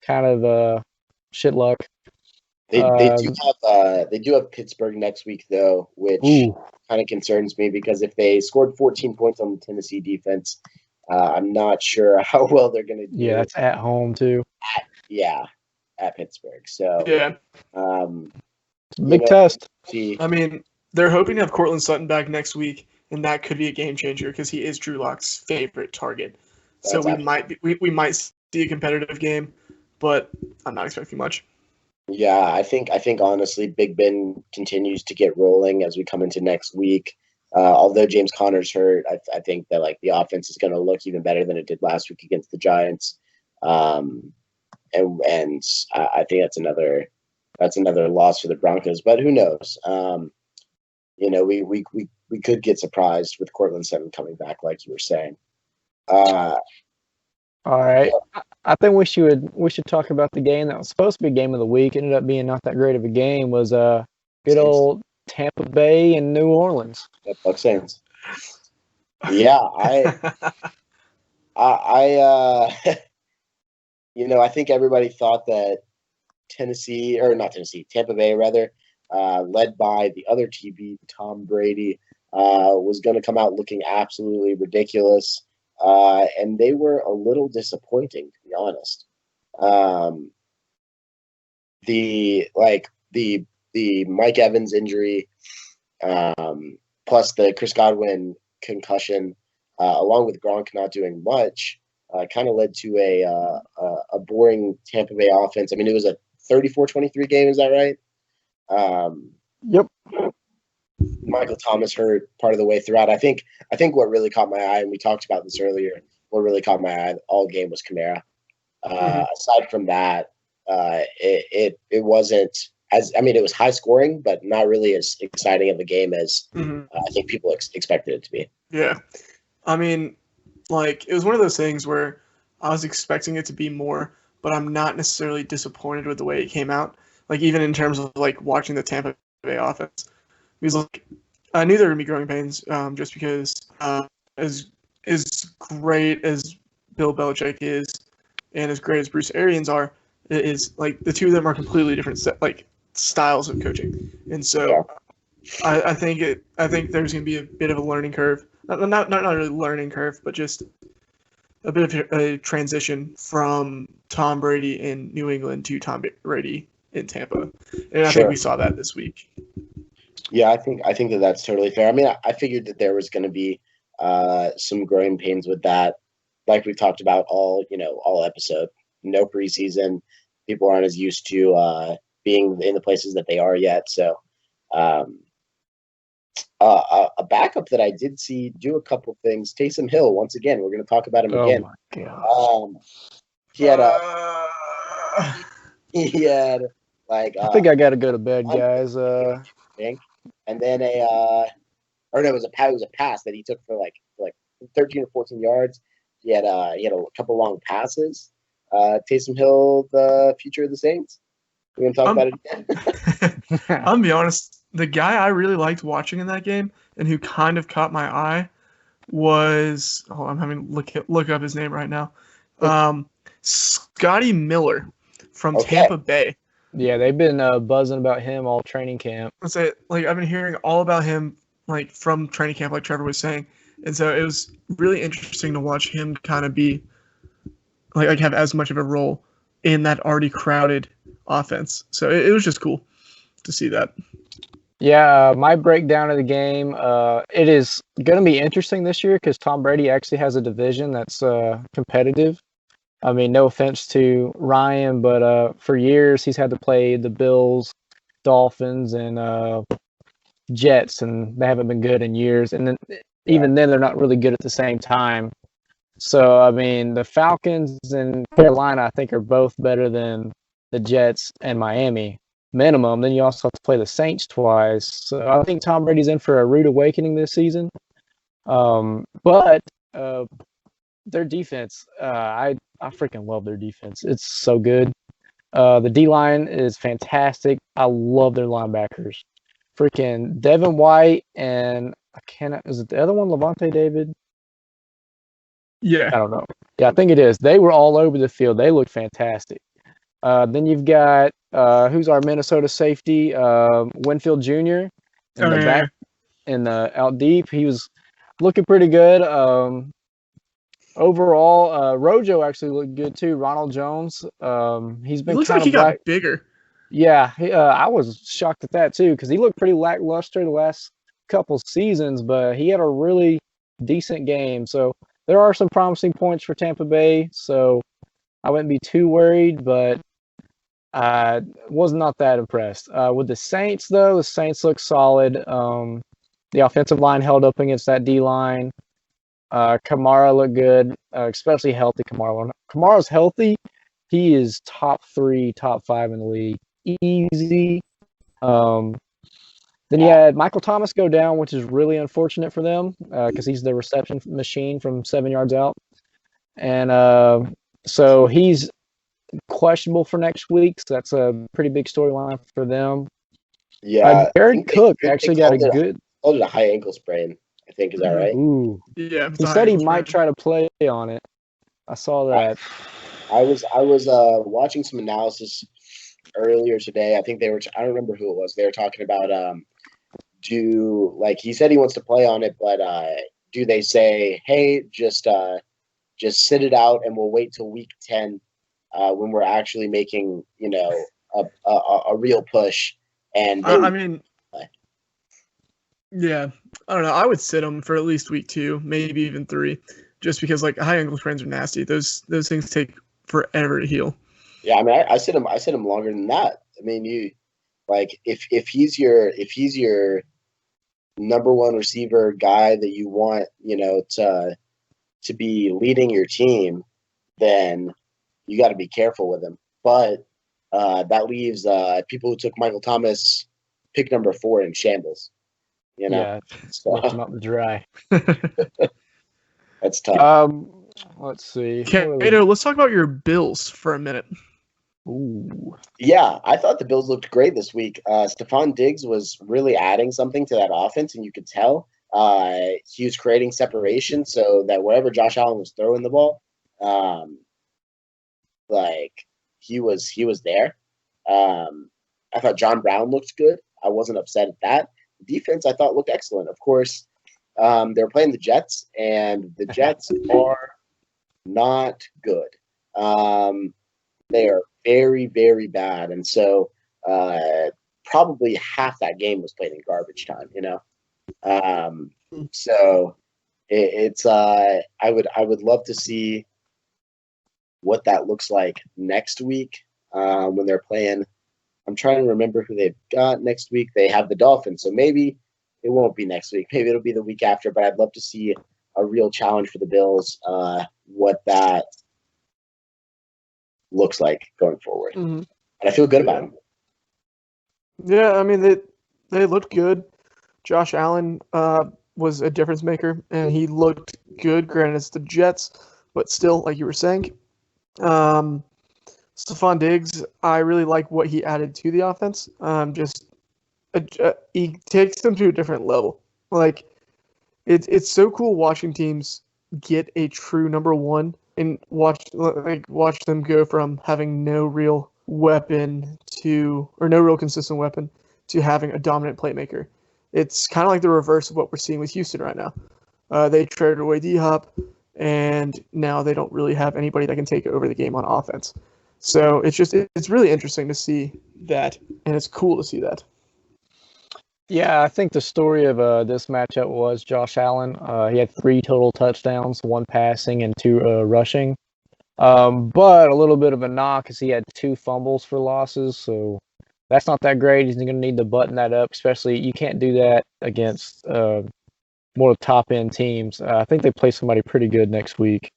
kind of shit luck.
They do have Pittsburgh next week though, which kind of concerns me because if they scored 14 points on the Tennessee defense, I'm not sure how well they're going to do.
Yeah, that's at home too.
At Pittsburgh. So
yeah,
big test.
I mean, they're hoping to have Cortland Sutton back next week, and that could be a game changer because he is Drew Lock's favorite target. So we might see a competitive game, but I'm not expecting much.
Yeah, I think honestly, Big Ben continues to get rolling as we come into next week. Although James Conner's hurt, I think that like the offense is going to look even better than it did last week against the Giants. And I think that's another loss for the Broncos. But who knows? We could get surprised with Cortland Sutton coming back, like you were saying.
All right. I think we should talk about the game that was supposed to be game of the week. Ended up being not that great of a game. Was good old Tampa Bay and New Orleans.
Yep, Bucs Saints. Yeah, I think everybody thought that Tampa Bay rather, led by the other TB, Tom Brady, was going to come out looking absolutely ridiculous. And they were a little disappointing, to be honest. The Mike Evans injury, plus the Chris Godwin concussion, along with Gronk not doing much, kind of led to a boring Tampa Bay offense. I mean, it was a 34-23 game. Is that right?
Yep.
Michael Thomas hurt part of the way throughout. I think what really caught my eye, and we talked about this earlier, what really caught my eye all game was Kamara. Aside from that, it wasn't it was high scoring, but not really as exciting of a game as I think people expected it to be.
Yeah. I mean, like, it was one of those things where I was expecting it to be more, but I'm not necessarily disappointed with the way it came out. Like, even in terms of, like, watching the Tampa Bay offense. Because, like, I knew there were going to be growing pains just because as great as Bill Belichick is and as great as Bruce Arians are, it is, like, the two of them are completely different, styles of coaching. And so I think there's going to be a bit of a learning curve. Not really learning curve, but just a bit of a transition from Tom Brady in New England to Tom Brady in Tampa. And I think we saw that this week.
Yeah, I think that's totally fair. I mean, I figured that there was going to be some growing pains with that, like we've talked about all episode. No preseason, people aren't as used to being in the places that they are yet. So, a backup that I did see do a couple things. Taysom Hill, once again, we're going to talk about him again.
Oh my
gosh. He had like.
I think I got to go to bed, guys.
And then it was a pass that he took for like 13 or 14 yards. He had a couple long passes. Taysom Hill, the future of the Saints. We're gonna talk about it again.
I'm gonna be honest. The guy I really liked watching in that game and who kind of caught my eye was I'm having to look up his name right now. Scotty Miller from Tampa Bay.
Yeah, they've been buzzing about him all training camp.
I've been hearing all about him like from training camp, like Trevor was saying, and so it was really interesting to watch him kind of be like have as much of a role in that already crowded offense. So it was just cool to see that.
Yeah, my breakdown of the game, it is going to be interesting this year because Tom Brady actually has a division that's competitive. I mean, no offense to Ryan, but for years he's had to play the Bills, Dolphins, and Jets, and they haven't been good in years. And then even then, they're not really good at the same time. So, I mean, the Falcons and Carolina, I think, are both better than the Jets and Miami, minimum. Then you also have to play the Saints twice. So I think Tom Brady's in for a rude awakening this season. But their defense, I freaking love their defense. It's so good. The D line is fantastic. I love their linebackers. Freaking Devin White and is it the other one, Levante David?
Yeah.
I don't know. Yeah, I think it is. They were all over the field. They look fantastic. Then you've got who's our Minnesota safety, Winfield Jr. in the back, in the out deep. He was looking pretty good. Overall, Rojo actually looked good too. Ronald Jones. He's been
looks
kind
like he
of
got bigger.
Yeah, I was shocked at that too because he looked pretty lackluster the last couple seasons, but he had a really decent game. So there are some promising points for Tampa Bay. So I wouldn't be too worried, but I was not that impressed. With the Saints, though, the Saints look solid. The offensive line held up against that D line. Kamara looked good, especially healthy Kamara. When Kamara's healthy, he is top 3, top 5 in the league. Easy. Then you had Michael Thomas go down, which is really unfortunate for them because he's the reception machine from 7 yards out. And so he's questionable for next week. So that's a pretty big storyline for them.
Yeah.
Jared Cook actually got a good.
Called it a high ankle sprain, I think. Is that right?
Ooh.
Yeah.
He said he might try to play on it. I saw that.
I was watching some analysis earlier today. I think I don't remember who it was. They were talking about he said he wants to play on it, but do they say, hey, just sit it out and we'll wait till week 10 when we're actually making a real push? And
I mean, yeah, I don't know. I would sit him for at least week 2, maybe even 3, just because like high ankle sprains are nasty. Those things take forever to heal.
Yeah, I mean, I sit him longer than that. I mean, you like if he's your number one receiver guy that you want, to be leading your team, then you got to be careful with him. But that leaves people who took Michael Thomas pick number 4 in shambles.
Yeah, left him out to dry.
That's tough.
Let's see.
Okay, let's talk about your Bills for a minute.
Ooh.
Yeah, I thought the Bills looked great this week. Stephon Diggs was really adding something to that offense, and you could tell he was creating separation so that wherever Josh Allen was throwing the ball, he was there. I thought John Brown looked good. I wasn't upset at that. The defense I thought looked excellent. Of course, they were playing the Jets, and the Jets are not good. They are very, very bad, and so probably half that game was played in garbage time. So it's I would love to see what that looks like next week when they're playing. I'm trying to remember who they've got next week. They have the Dolphins, so maybe it won't be next week. Maybe it'll be the week after, but I'd love to see a real challenge for the Bills, what that looks like going forward.
Mm-hmm.
And I feel good about them.
Yeah, I mean, they looked good. Josh Allen was a difference maker, and he looked good. Granted, it's the Jets, but still, like you were saying. Stephon Diggs, I really like what he added to the offense. He takes them to a different level. Like, it's so cool watching teams get a true number one and watch them go from having no real weapon or no real consistent weapon to having a dominant playmaker. It's kind of like the reverse of what we're seeing with Houston right now. They traded away D-Hop, and now they don't really have anybody that can take over the game on offense. So it's really interesting to see that, and it's cool to see that.
Yeah, I think the story of this matchup was Josh Allen. He had 3 total touchdowns, 1 passing and 2 rushing. But a little bit of a knock is he had 2 fumbles for losses, so that's not that great. He's going to need to button that up, especially you can't do that against more top-end teams. I think they play somebody pretty good next week.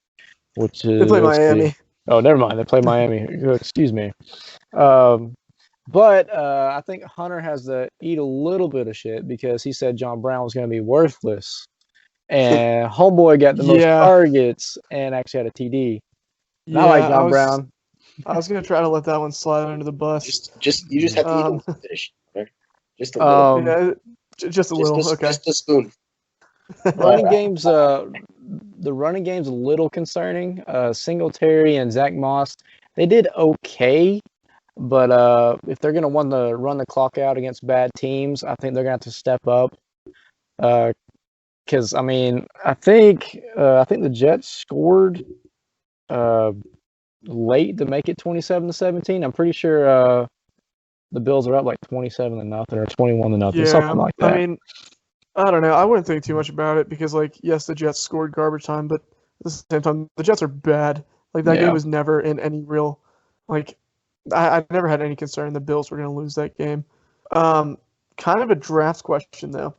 which is
They play
let's see.
Miami.
Oh, never mind. They play Miami. Excuse me. But I think Hunter has to eat a little bit of shit because he said John Brown was going to be worthless. And Homeboy got the most
Yeah.
targets and actually had a TD. And I like John Brown.
I was going to try to let that one slide under the bus.
You just have to eat a little fish. Right? Just a little.
Just a little. Okay.
Just a spoon.
Running games. The running game's a little concerning. Singletary and Zach Moss, they did okay. But if they're going to want to run the clock out against bad teams, I think they're going to have to step up. Because I mean, I think the Jets scored late to make it 27-17. I'm pretty sure the Bills are up like 27-0 or 21-0, something like that.
I mean, I don't know. I wouldn't think too much about it because, like, yes, the Jets scored garbage time, but at the same time, the Jets are bad. Like, that game was never in any real, like, I never had any concern the Bills were going to lose that game. Kind of a draft question, though.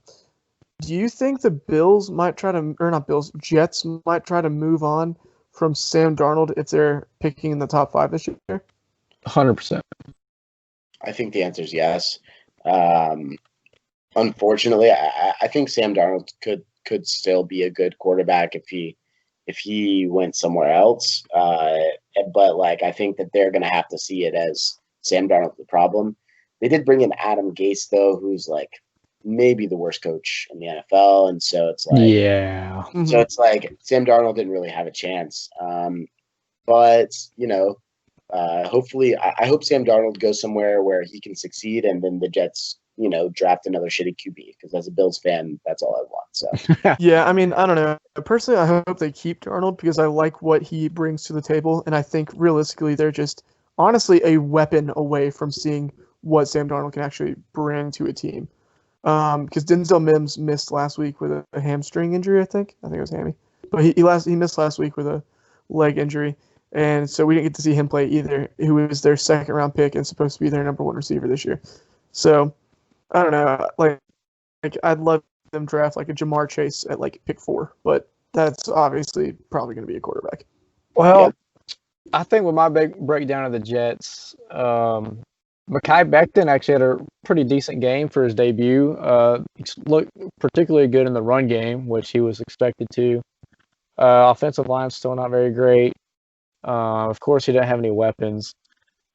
Do you think the Bills might try to, or not Bills, Jets might try to move on from Sam Darnold if they're picking in the top 5 this year?
100%.
I think the answer is yes. Unfortunately, I think Sam Darnold could still be a good quarterback if he went somewhere else. But like I think that they're gonna have to see it as Sam Darnold the problem. They did bring in Adam Gase though, who's like maybe the worst coach in the NFL, and so it's like So it's like Sam Darnold didn't really have a chance. But hopefully, I hope Sam Darnold goes somewhere where he can succeed, and then the Jets, draft another shitty QB. Because as a Bills fan, that's all I want. So
yeah, I mean, I don't know. Personally, I hope they keep Darnold because I like what he brings to the table, and I think realistically, they're just honestly a weapon away from seeing what Sam Darnold can actually bring to a team. Because Denzel Mims missed last week with a hamstring injury, I think it was hammy, but he missed last week with a leg injury. And so we didn't get to see him play either, who was their second-round pick and supposed to be their number 1 receiver this year. So, I don't know. Like I'd love them draft like a Jamar Chase at like pick 4, but that's obviously probably going to be a quarterback.
Well, I think with my big breakdown of the Jets, Mekhi Becton actually had a pretty decent game for his debut. He looked particularly good in the run game, which he was expected to. Offensive line's still not very great. Of course, he didn't have any weapons.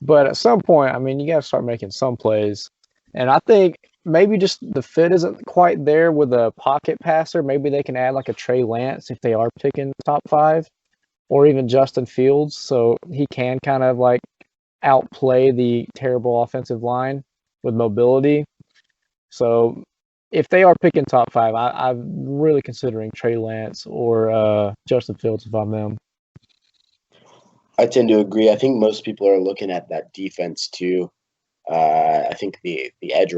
But at some point, I mean, you got to start making some plays. And I think maybe just the fit isn't quite there with a pocket passer. Maybe they can add like a Trey Lance if they are picking top 5, or even Justin Fields, so he can kind of like outplay the terrible offensive line with mobility. So if they are picking top 5, I'm really considering Trey Lance or Justin Fields if I'm them.
I tend to agree. I think most people are looking at that defense too. I think the edge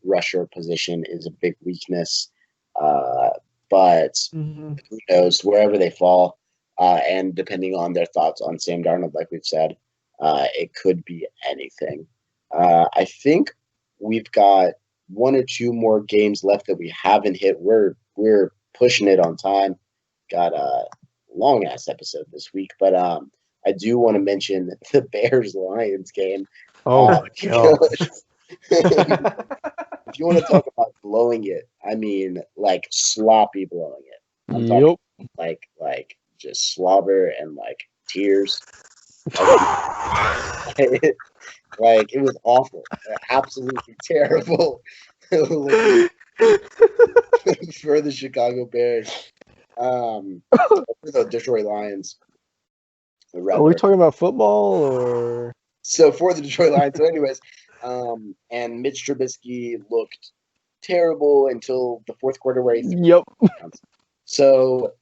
rusher position is a big weakness, but who knows, wherever they fall, and depending on their thoughts on Sam Darnold, like we've said, it could be anything. I think we've got 1 or 2 more games left that we haven't hit. We're pushing it on time. Got a long ass episode this week, but I do want to mention the Bears-Lions game.
Oh my gosh.
If you want to talk about blowing it, I mean like sloppy blowing it. I'm talking like just slobber and like tears. Like it was awful. Absolutely terrible. For the Chicago Bears. For the Detroit Lions.
Are we talking about football or?
So for the Detroit Lions. So anyways, and Mitch Trubisky looked terrible until the fourth quarter where he threw. So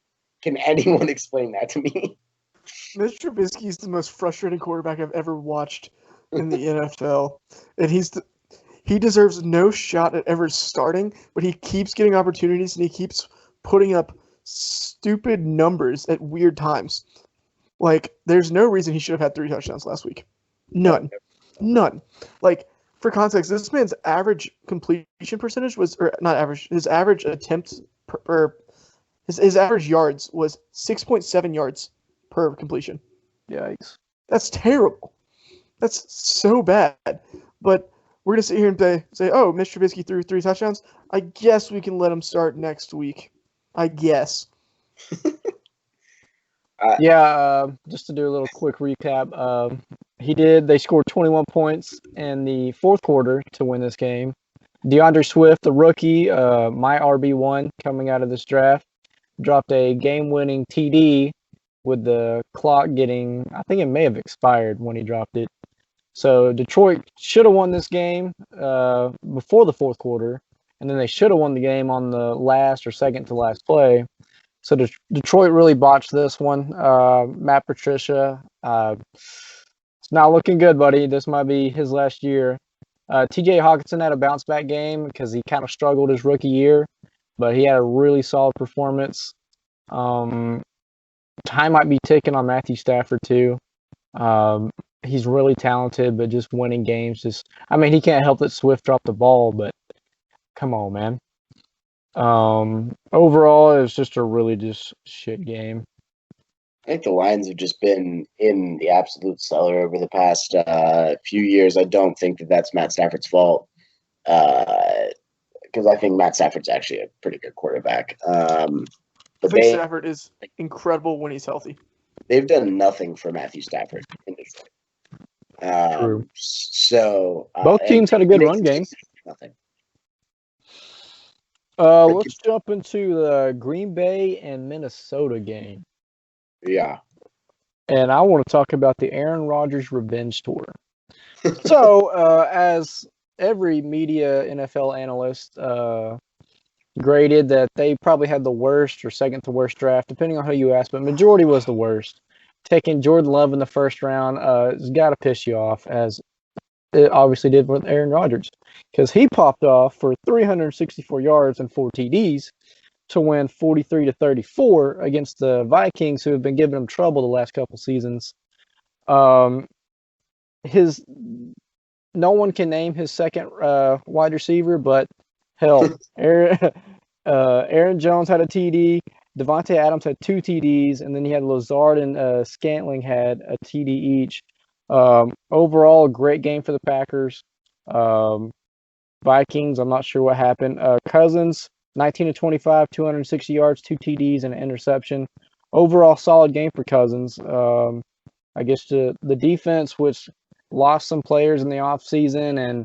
can anyone explain that to me?
Mitch Trubisky is the most frustrating quarterback I've ever watched in the NFL. And he deserves no shot at ever starting, but he keeps getting opportunities and he keeps putting up stupid numbers at weird times. Like, there's no reason he should have had 3 touchdowns last week. None. Like, for context, this man's average completion percentage was, or not average, his average attempt his average yards was 6.7 yards per completion.
Yikes.
That's terrible. That's so bad. But we're going to sit here and say, oh, Mr. Trubisky threw 3 touchdowns. I guess we can let him start next week. I guess.
Just to do a little quick recap. They scored 21 points in the fourth quarter to win this game. DeAndre Swift, the rookie, my RB1 coming out of this draft, dropped a game-winning TD with the clock getting, I think it may have expired when he dropped it. So Detroit should have won this game before the fourth quarter, and then they should have won the game on the last or second to last play. So Detroit really botched this one. Matt Patricia, it's not looking good, buddy. This might be his last year. TJ Hawkinson had a bounce-back game because he kind of struggled his rookie year, but he had a really solid performance. Time might be ticking on Matthew Stafford, too. He's really talented, but just winning games he can't help that Swift dropped the ball, but come on, man. Overall, it was just a really just shit game.
I think the Lions have just been in the absolute cellar over the past few years. I don't think that that's Matt Stafford's fault because I think Matt Stafford's actually a pretty good quarterback. But
Stafford is incredible when he's healthy.
They've done nothing for Matthew Stafford in Detroit.
True.
So
both teams had a good run game.
Nothing.
Let's jump into the Green Bay and Minnesota game.
Yeah.
And I want to talk about the Aaron Rodgers revenge tour. So, as every media NFL analyst graded that they probably had the worst or second to worst draft, depending on who you ask, but majority was the worst. Taking Jordan Love in the first round has got to piss you off, as it obviously did with Aaron Rodgers, because he popped off for 364 yards and 4 TDs to win 43-34 against the Vikings, who have been giving him trouble the last couple seasons. No one can name his second wide receiver, but hell, Aaron Jones had a TD, Devontae Adams had 2 TDs, and then you had Lazard and Scantling had a TD each. Overall, a great game for the Packers. Vikings, I'm not sure what happened. Cousins, 19-25, 260 yards, 2 TDs, and an interception. Overall, solid game for Cousins. I guess the defense, which lost some players in the offseason and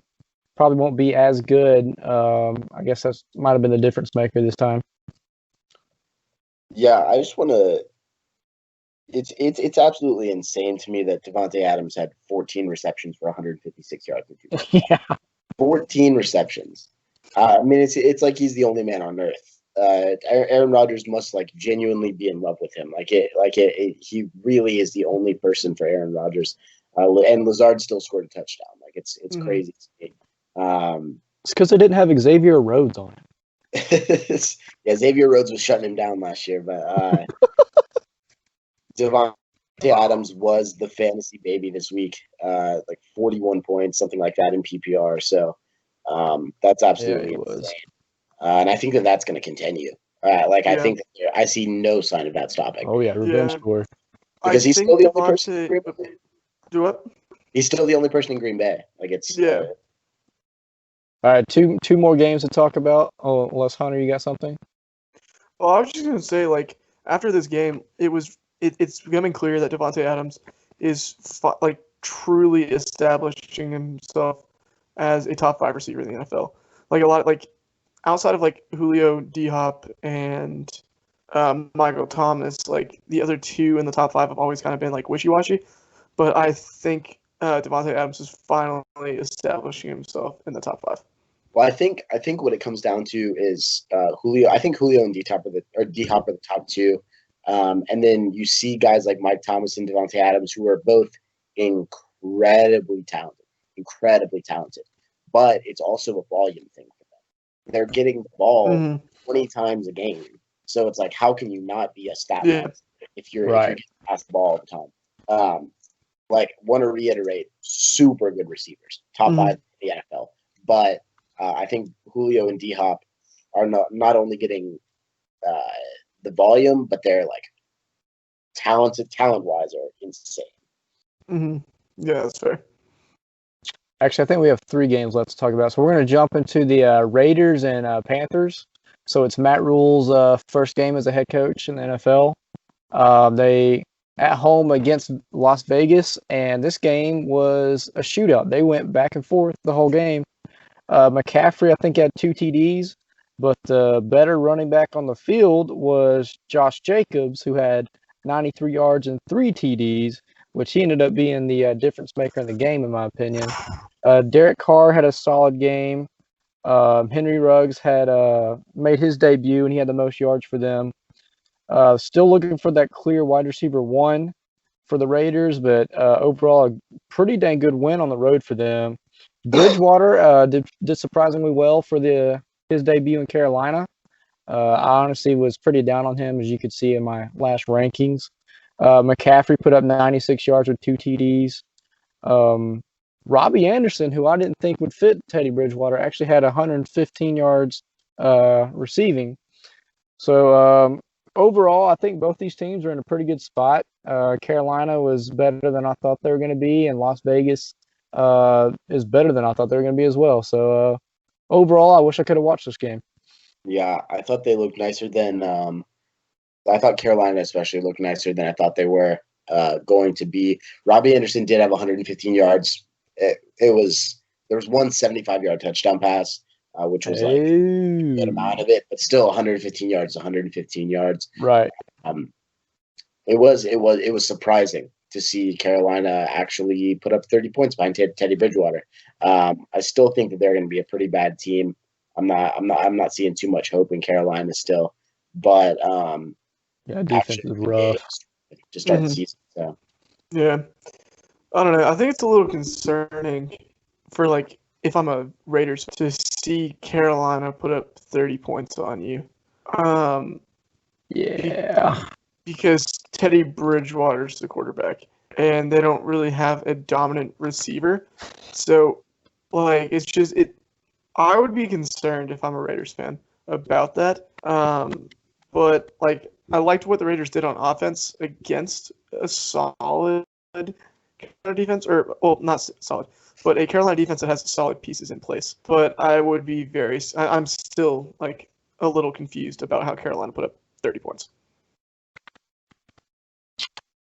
probably won't be as good, I guess that might have been the difference maker this time.
Yeah, I just want to. It's absolutely insane to me that Devontae Adams had 14 receptions for 156 yards and 2 touchdowns.
Yeah,
14 receptions. I mean, it's like he's the only man on earth. Aaron Rodgers must genuinely be in love with him. He really is the only person for Aaron Rodgers. And Lazard still scored a touchdown. It's crazy to me.
It's because they didn't have Xavier Rhodes on it.
Yeah, Xavier Rhodes was shutting him down last year, but Devontae Adams was the fantasy baby this week. 41 points, something like that in PPR. So that's absolutely insane. And I think that's going to continue. I think I see no sign of that stopping.
Oh yeah, revenge tour.
Because he's still the only person in Green Bay.
Do what?
He's still the only person in Green Bay.
All right, two more games to talk about. Oh, unless Hunter, you got something?
Well, I was just gonna say, after this game, it's becoming clear that Devontae Adams is truly establishing himself as a top 5 receiver in the NFL. Outside of Julio, D-Hop, and Michael Thomas, the other 2 in the top 5 have always kind of been wishy-washy. But I think Devontae Adams is finally establishing himself in the top 5.
Well, I think what it comes down to is Julio. I think Julio and D-Hop are the top 2. And then you see guys like Mike Thomas and Devontae Adams, who are both incredibly talented. But it's also a volume thing for them. They're getting the ball 20 times a game. So it's how can you not be a stat man if you're getting past the ball all the time? Want to reiterate, super good receivers, top 5 in the NFL. But I think Julio and D-Hop are not only getting the volume, but they're talent-wise are insane.
Mm-hmm. Yeah, that's fair.
Actually, I think we have 3 games left to talk about. So we're going to jump into the Raiders and Panthers. So it's Matt Rule's first game as a head coach in the NFL. They at home against Las Vegas, and this game was a shootout. They went back and forth the whole game. McCaffrey, I think, had 2 TDs, but the better running back on the field was Josh Jacobs, who had 93 yards and 3 TDs, which he ended up being the difference maker in the game, in my opinion. Derek Carr had a solid game. Henry Ruggs had made his debut, and he had the most yards for them. Still looking for that clear wide receiver 1 for the Raiders, but overall, a pretty dang good win on the road for them. Bridgewater did surprisingly well for his debut in Carolina. I honestly was pretty down on him, as you could see in my last rankings. McCaffrey put up 96 yards with 2 TDs. Robbie Anderson, who I didn't think would fit Teddy Bridgewater, actually had 115 yards receiving. So overall, I think both these teams are in a pretty good spot. Carolina was better than I thought they were going to be, and Las Vegas is better than I thought they were going to be as well. So overall, I wish I could have watched this game.
Yeah, I thought they looked nicer than I thought Carolina especially looked nicer than I thought they were going to be. Robbie Anderson did have 115 yards. There was one 75-yard touchdown pass, which was like a good amount of it, but still 115 yards, 115 yards.
Right.
It was surprising to see Carolina actually put up 30 points behind Teddy Bridgewater. I still think that they're going to be a pretty bad team. I'm not seeing too much hope in Carolina still, but
defense is rough
to start the season. So
yeah, I don't know. I think it's a little concerning for like if I'm a Raiders to see Carolina put up 30 points on you.
Yeah,
because Teddy Bridgewater's the quarterback, and they don't really have a dominant receiver. So, like, it's just it. I would be concerned if I'm a Raiders fan about that. But like, I liked what the Raiders did on offense against a solid defense, or well, not solid, but a Carolina defense that has solid pieces in place. But I would be I'm still like a little confused about how Carolina put up 30 points.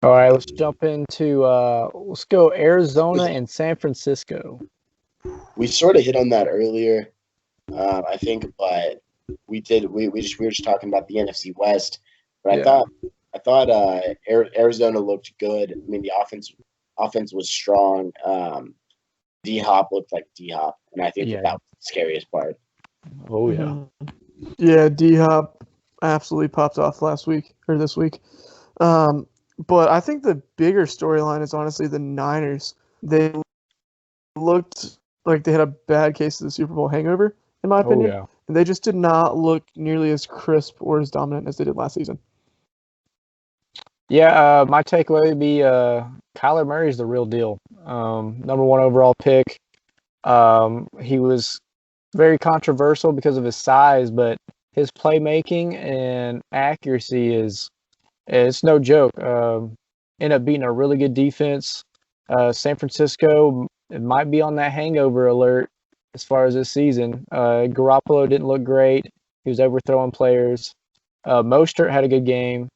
All right, let's jump into let's go Arizona and San Francisco.
We sort of hit on that earlier, I think, but we were just talking about the NFC West. But yeah. I thought Arizona looked good. I mean, the offense was strong. D-Hop looked like D-Hop, and I think that was the scariest part.
Oh yeah,
yeah. D-Hop absolutely popped off this week. But I think the bigger storyline is honestly the Niners. They looked like they had a bad case of the Super Bowl hangover, in my opinion.
Yeah.
And they just did not look nearly as crisp or as dominant as they did last season.
Yeah, my takeaway would be Kyler Murray's the real deal. Number 1 overall pick. He was very controversial because of his size, but his playmaking and accuracy it's no joke. Ended up beating a really good defense. San Francisco might be on that hangover alert as far as this season. Garoppolo didn't look great. He was overthrowing players. Mostert had a good game.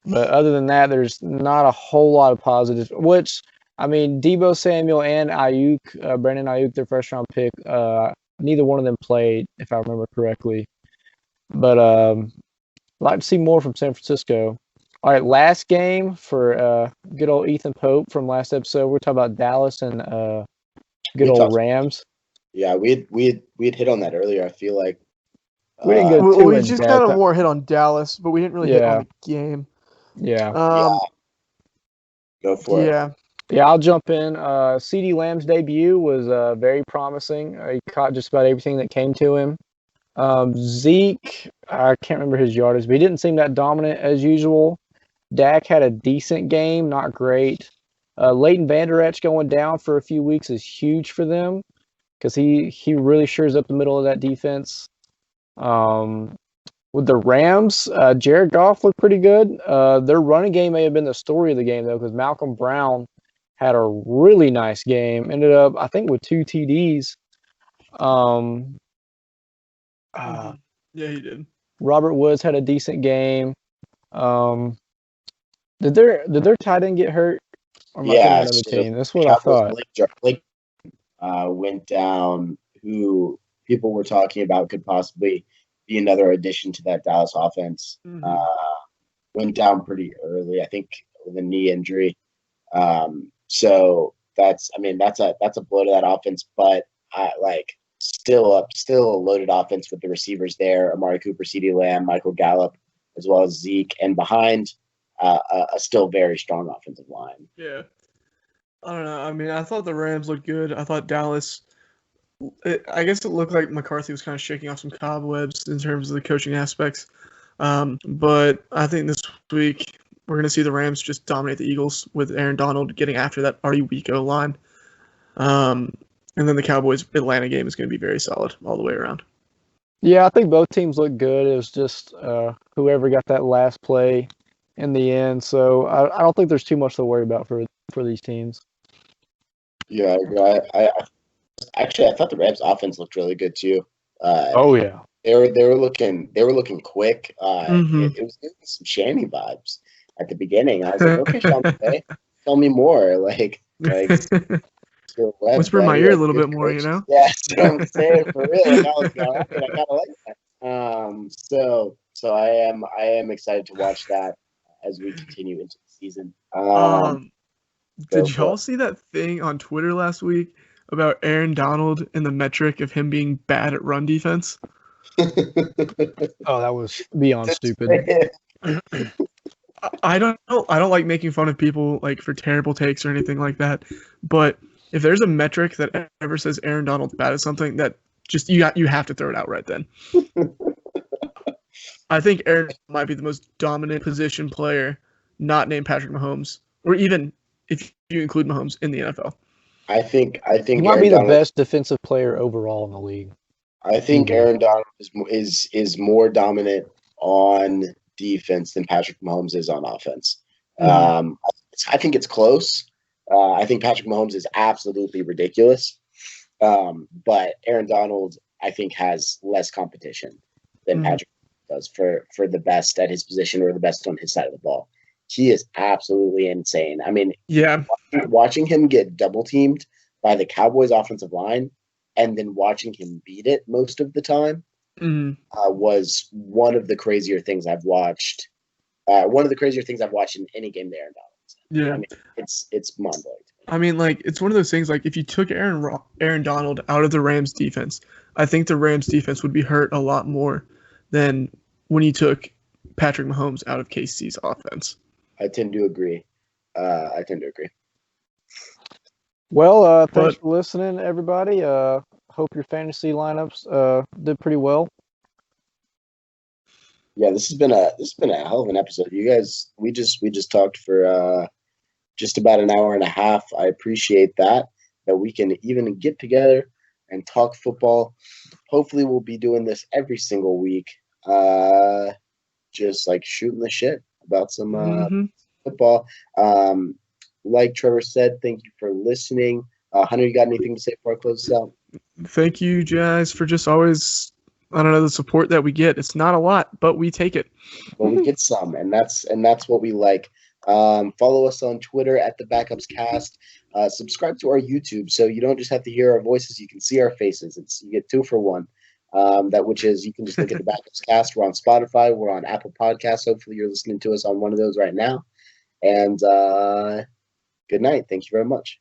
But other than that, there's not a whole lot of positives, which, I mean, Deebo Samuel and Ayuk, Brandon Ayuk, their first-round pick, neither one of them played, if I remember correctly. But I'd like to see more from San Francisco. All right, last game for good old Ethan Pope from last episode. We're talking about Dallas and good old Rams.
Yeah, we had hit on that earlier. I feel like
we didn't go too
we just kind of more hit on Dallas, but we didn't really hit on the game.
Yeah.
Go for it.
Yeah, I'll jump in. CeeDee Lamb's debut was very promising. He caught just about everything that came to him. Zeke, I can't remember his yardage, but he didn't seem that dominant as usual. Dak had a decent game, not great. Leighton Vander Esch going down for a few weeks is huge for them because he really shores up the middle of that defense. with the Rams, Jared Goff looked pretty good. Their running game may have been the story of the game, though, because Malcolm Brown had a really nice game. Ended up, I think, with 2 TDs.
Yeah, he did.
Robert Woods had a decent game. Did their tight end get hurt? Or am I thinking of another team? That's what I thought.
Blake went down, who people were talking about could possibly be another addition to that Dallas offense. Went down pretty early, I think, with a knee injury. So that's a blow to that offense, but still a loaded offense with the receivers there: Amari Cooper, CeeDee Lamb, Michael Gallup, as well as Zeke, and behind a still very strong offensive line.
Yeah, I don't know. I mean, I thought the Rams looked good. I thought Dallas. I guess it looked like McCarthy was kind of shaking off some cobwebs in terms of the coaching aspects. But I think this week we're going to see the Rams just dominate the Eagles with Aaron Donald getting after that already weak O-line. And then the Cowboys-Atlanta game is going to be very solid all the way around.
Yeah, I think both teams look good. It was just whoever got that last play in the end. So I don't think there's too much to worry about for these teams.
Yeah, I thought the Rams' offense looked really good too.
Oh yeah,
they were looking quick. It was giving me some Shanny vibes at the beginning. I was like, okay, Sean McVay, tell me more.
Whisper in my ear a little bit more, coaches.
Yeah, that's what I'm saying, for real. I was going, I kind of like that. So I am excited to watch that as we continue into the season.
Did y'all see that thing on Twitter last week about Aaron Donald and the metric of him being bad at run defense?
Oh, that was beyond stupid.
I don't like making fun of people for terrible takes or anything like that, but if there's a metric that ever says Aaron Donald's bad at something, that just you have to throw it out right then. I think Aaron might be the most dominant position player not named Patrick Mahomes, or even if you include Mahomes, in the NFL.
I think
he might be the best defensive player overall in the league.
I think Aaron Donald is more dominant on defense than Patrick Mahomes is on offense. I think it's close. I think Patrick Mahomes is absolutely ridiculous. But Aaron Donald, I think, has less competition than Patrick does for the best at his position or the best on his side of the ball. He is absolutely insane. I mean, watching him get double teamed by the Cowboys offensive line and then watching him beat it most of the time was one of the crazier things I've watched. One of the crazier things I've watched in any game there.
Yeah,
I mean, it's mind-blowing.
I mean, it's one of those things. If you took Aaron Donald out of the Rams defense, I think the Rams defense would be hurt a lot more than when you took Patrick Mahomes out of KC's offense.
I tend to agree.
Well, thanks for listening, everybody. Hope your fantasy lineups did pretty well.
Yeah, this has been a hell of an episode. You guys, we just talked for just about an hour and a half. I appreciate that we can even get together and talk football. Hopefully, we'll be doing this every single week. Just shooting the shit about some football. Like Trevor said, thank you for listening. Hunter, you got anything to say before I close this out?
Thank you, guys, for just always, the support that we get. It's not a lot, but we take it.
Well, we get some, and that's what we like. Follow us on Twitter at the Backups Cast. Subscribe to our YouTube so you don't just have to hear our voices; you can see our faces. You get 2 for 1. Which is you can just look at the Backups Cast. We're on Spotify. We're on Apple Podcasts. Hopefully, you're listening to us on one of those right now. And good night. Thank you very much.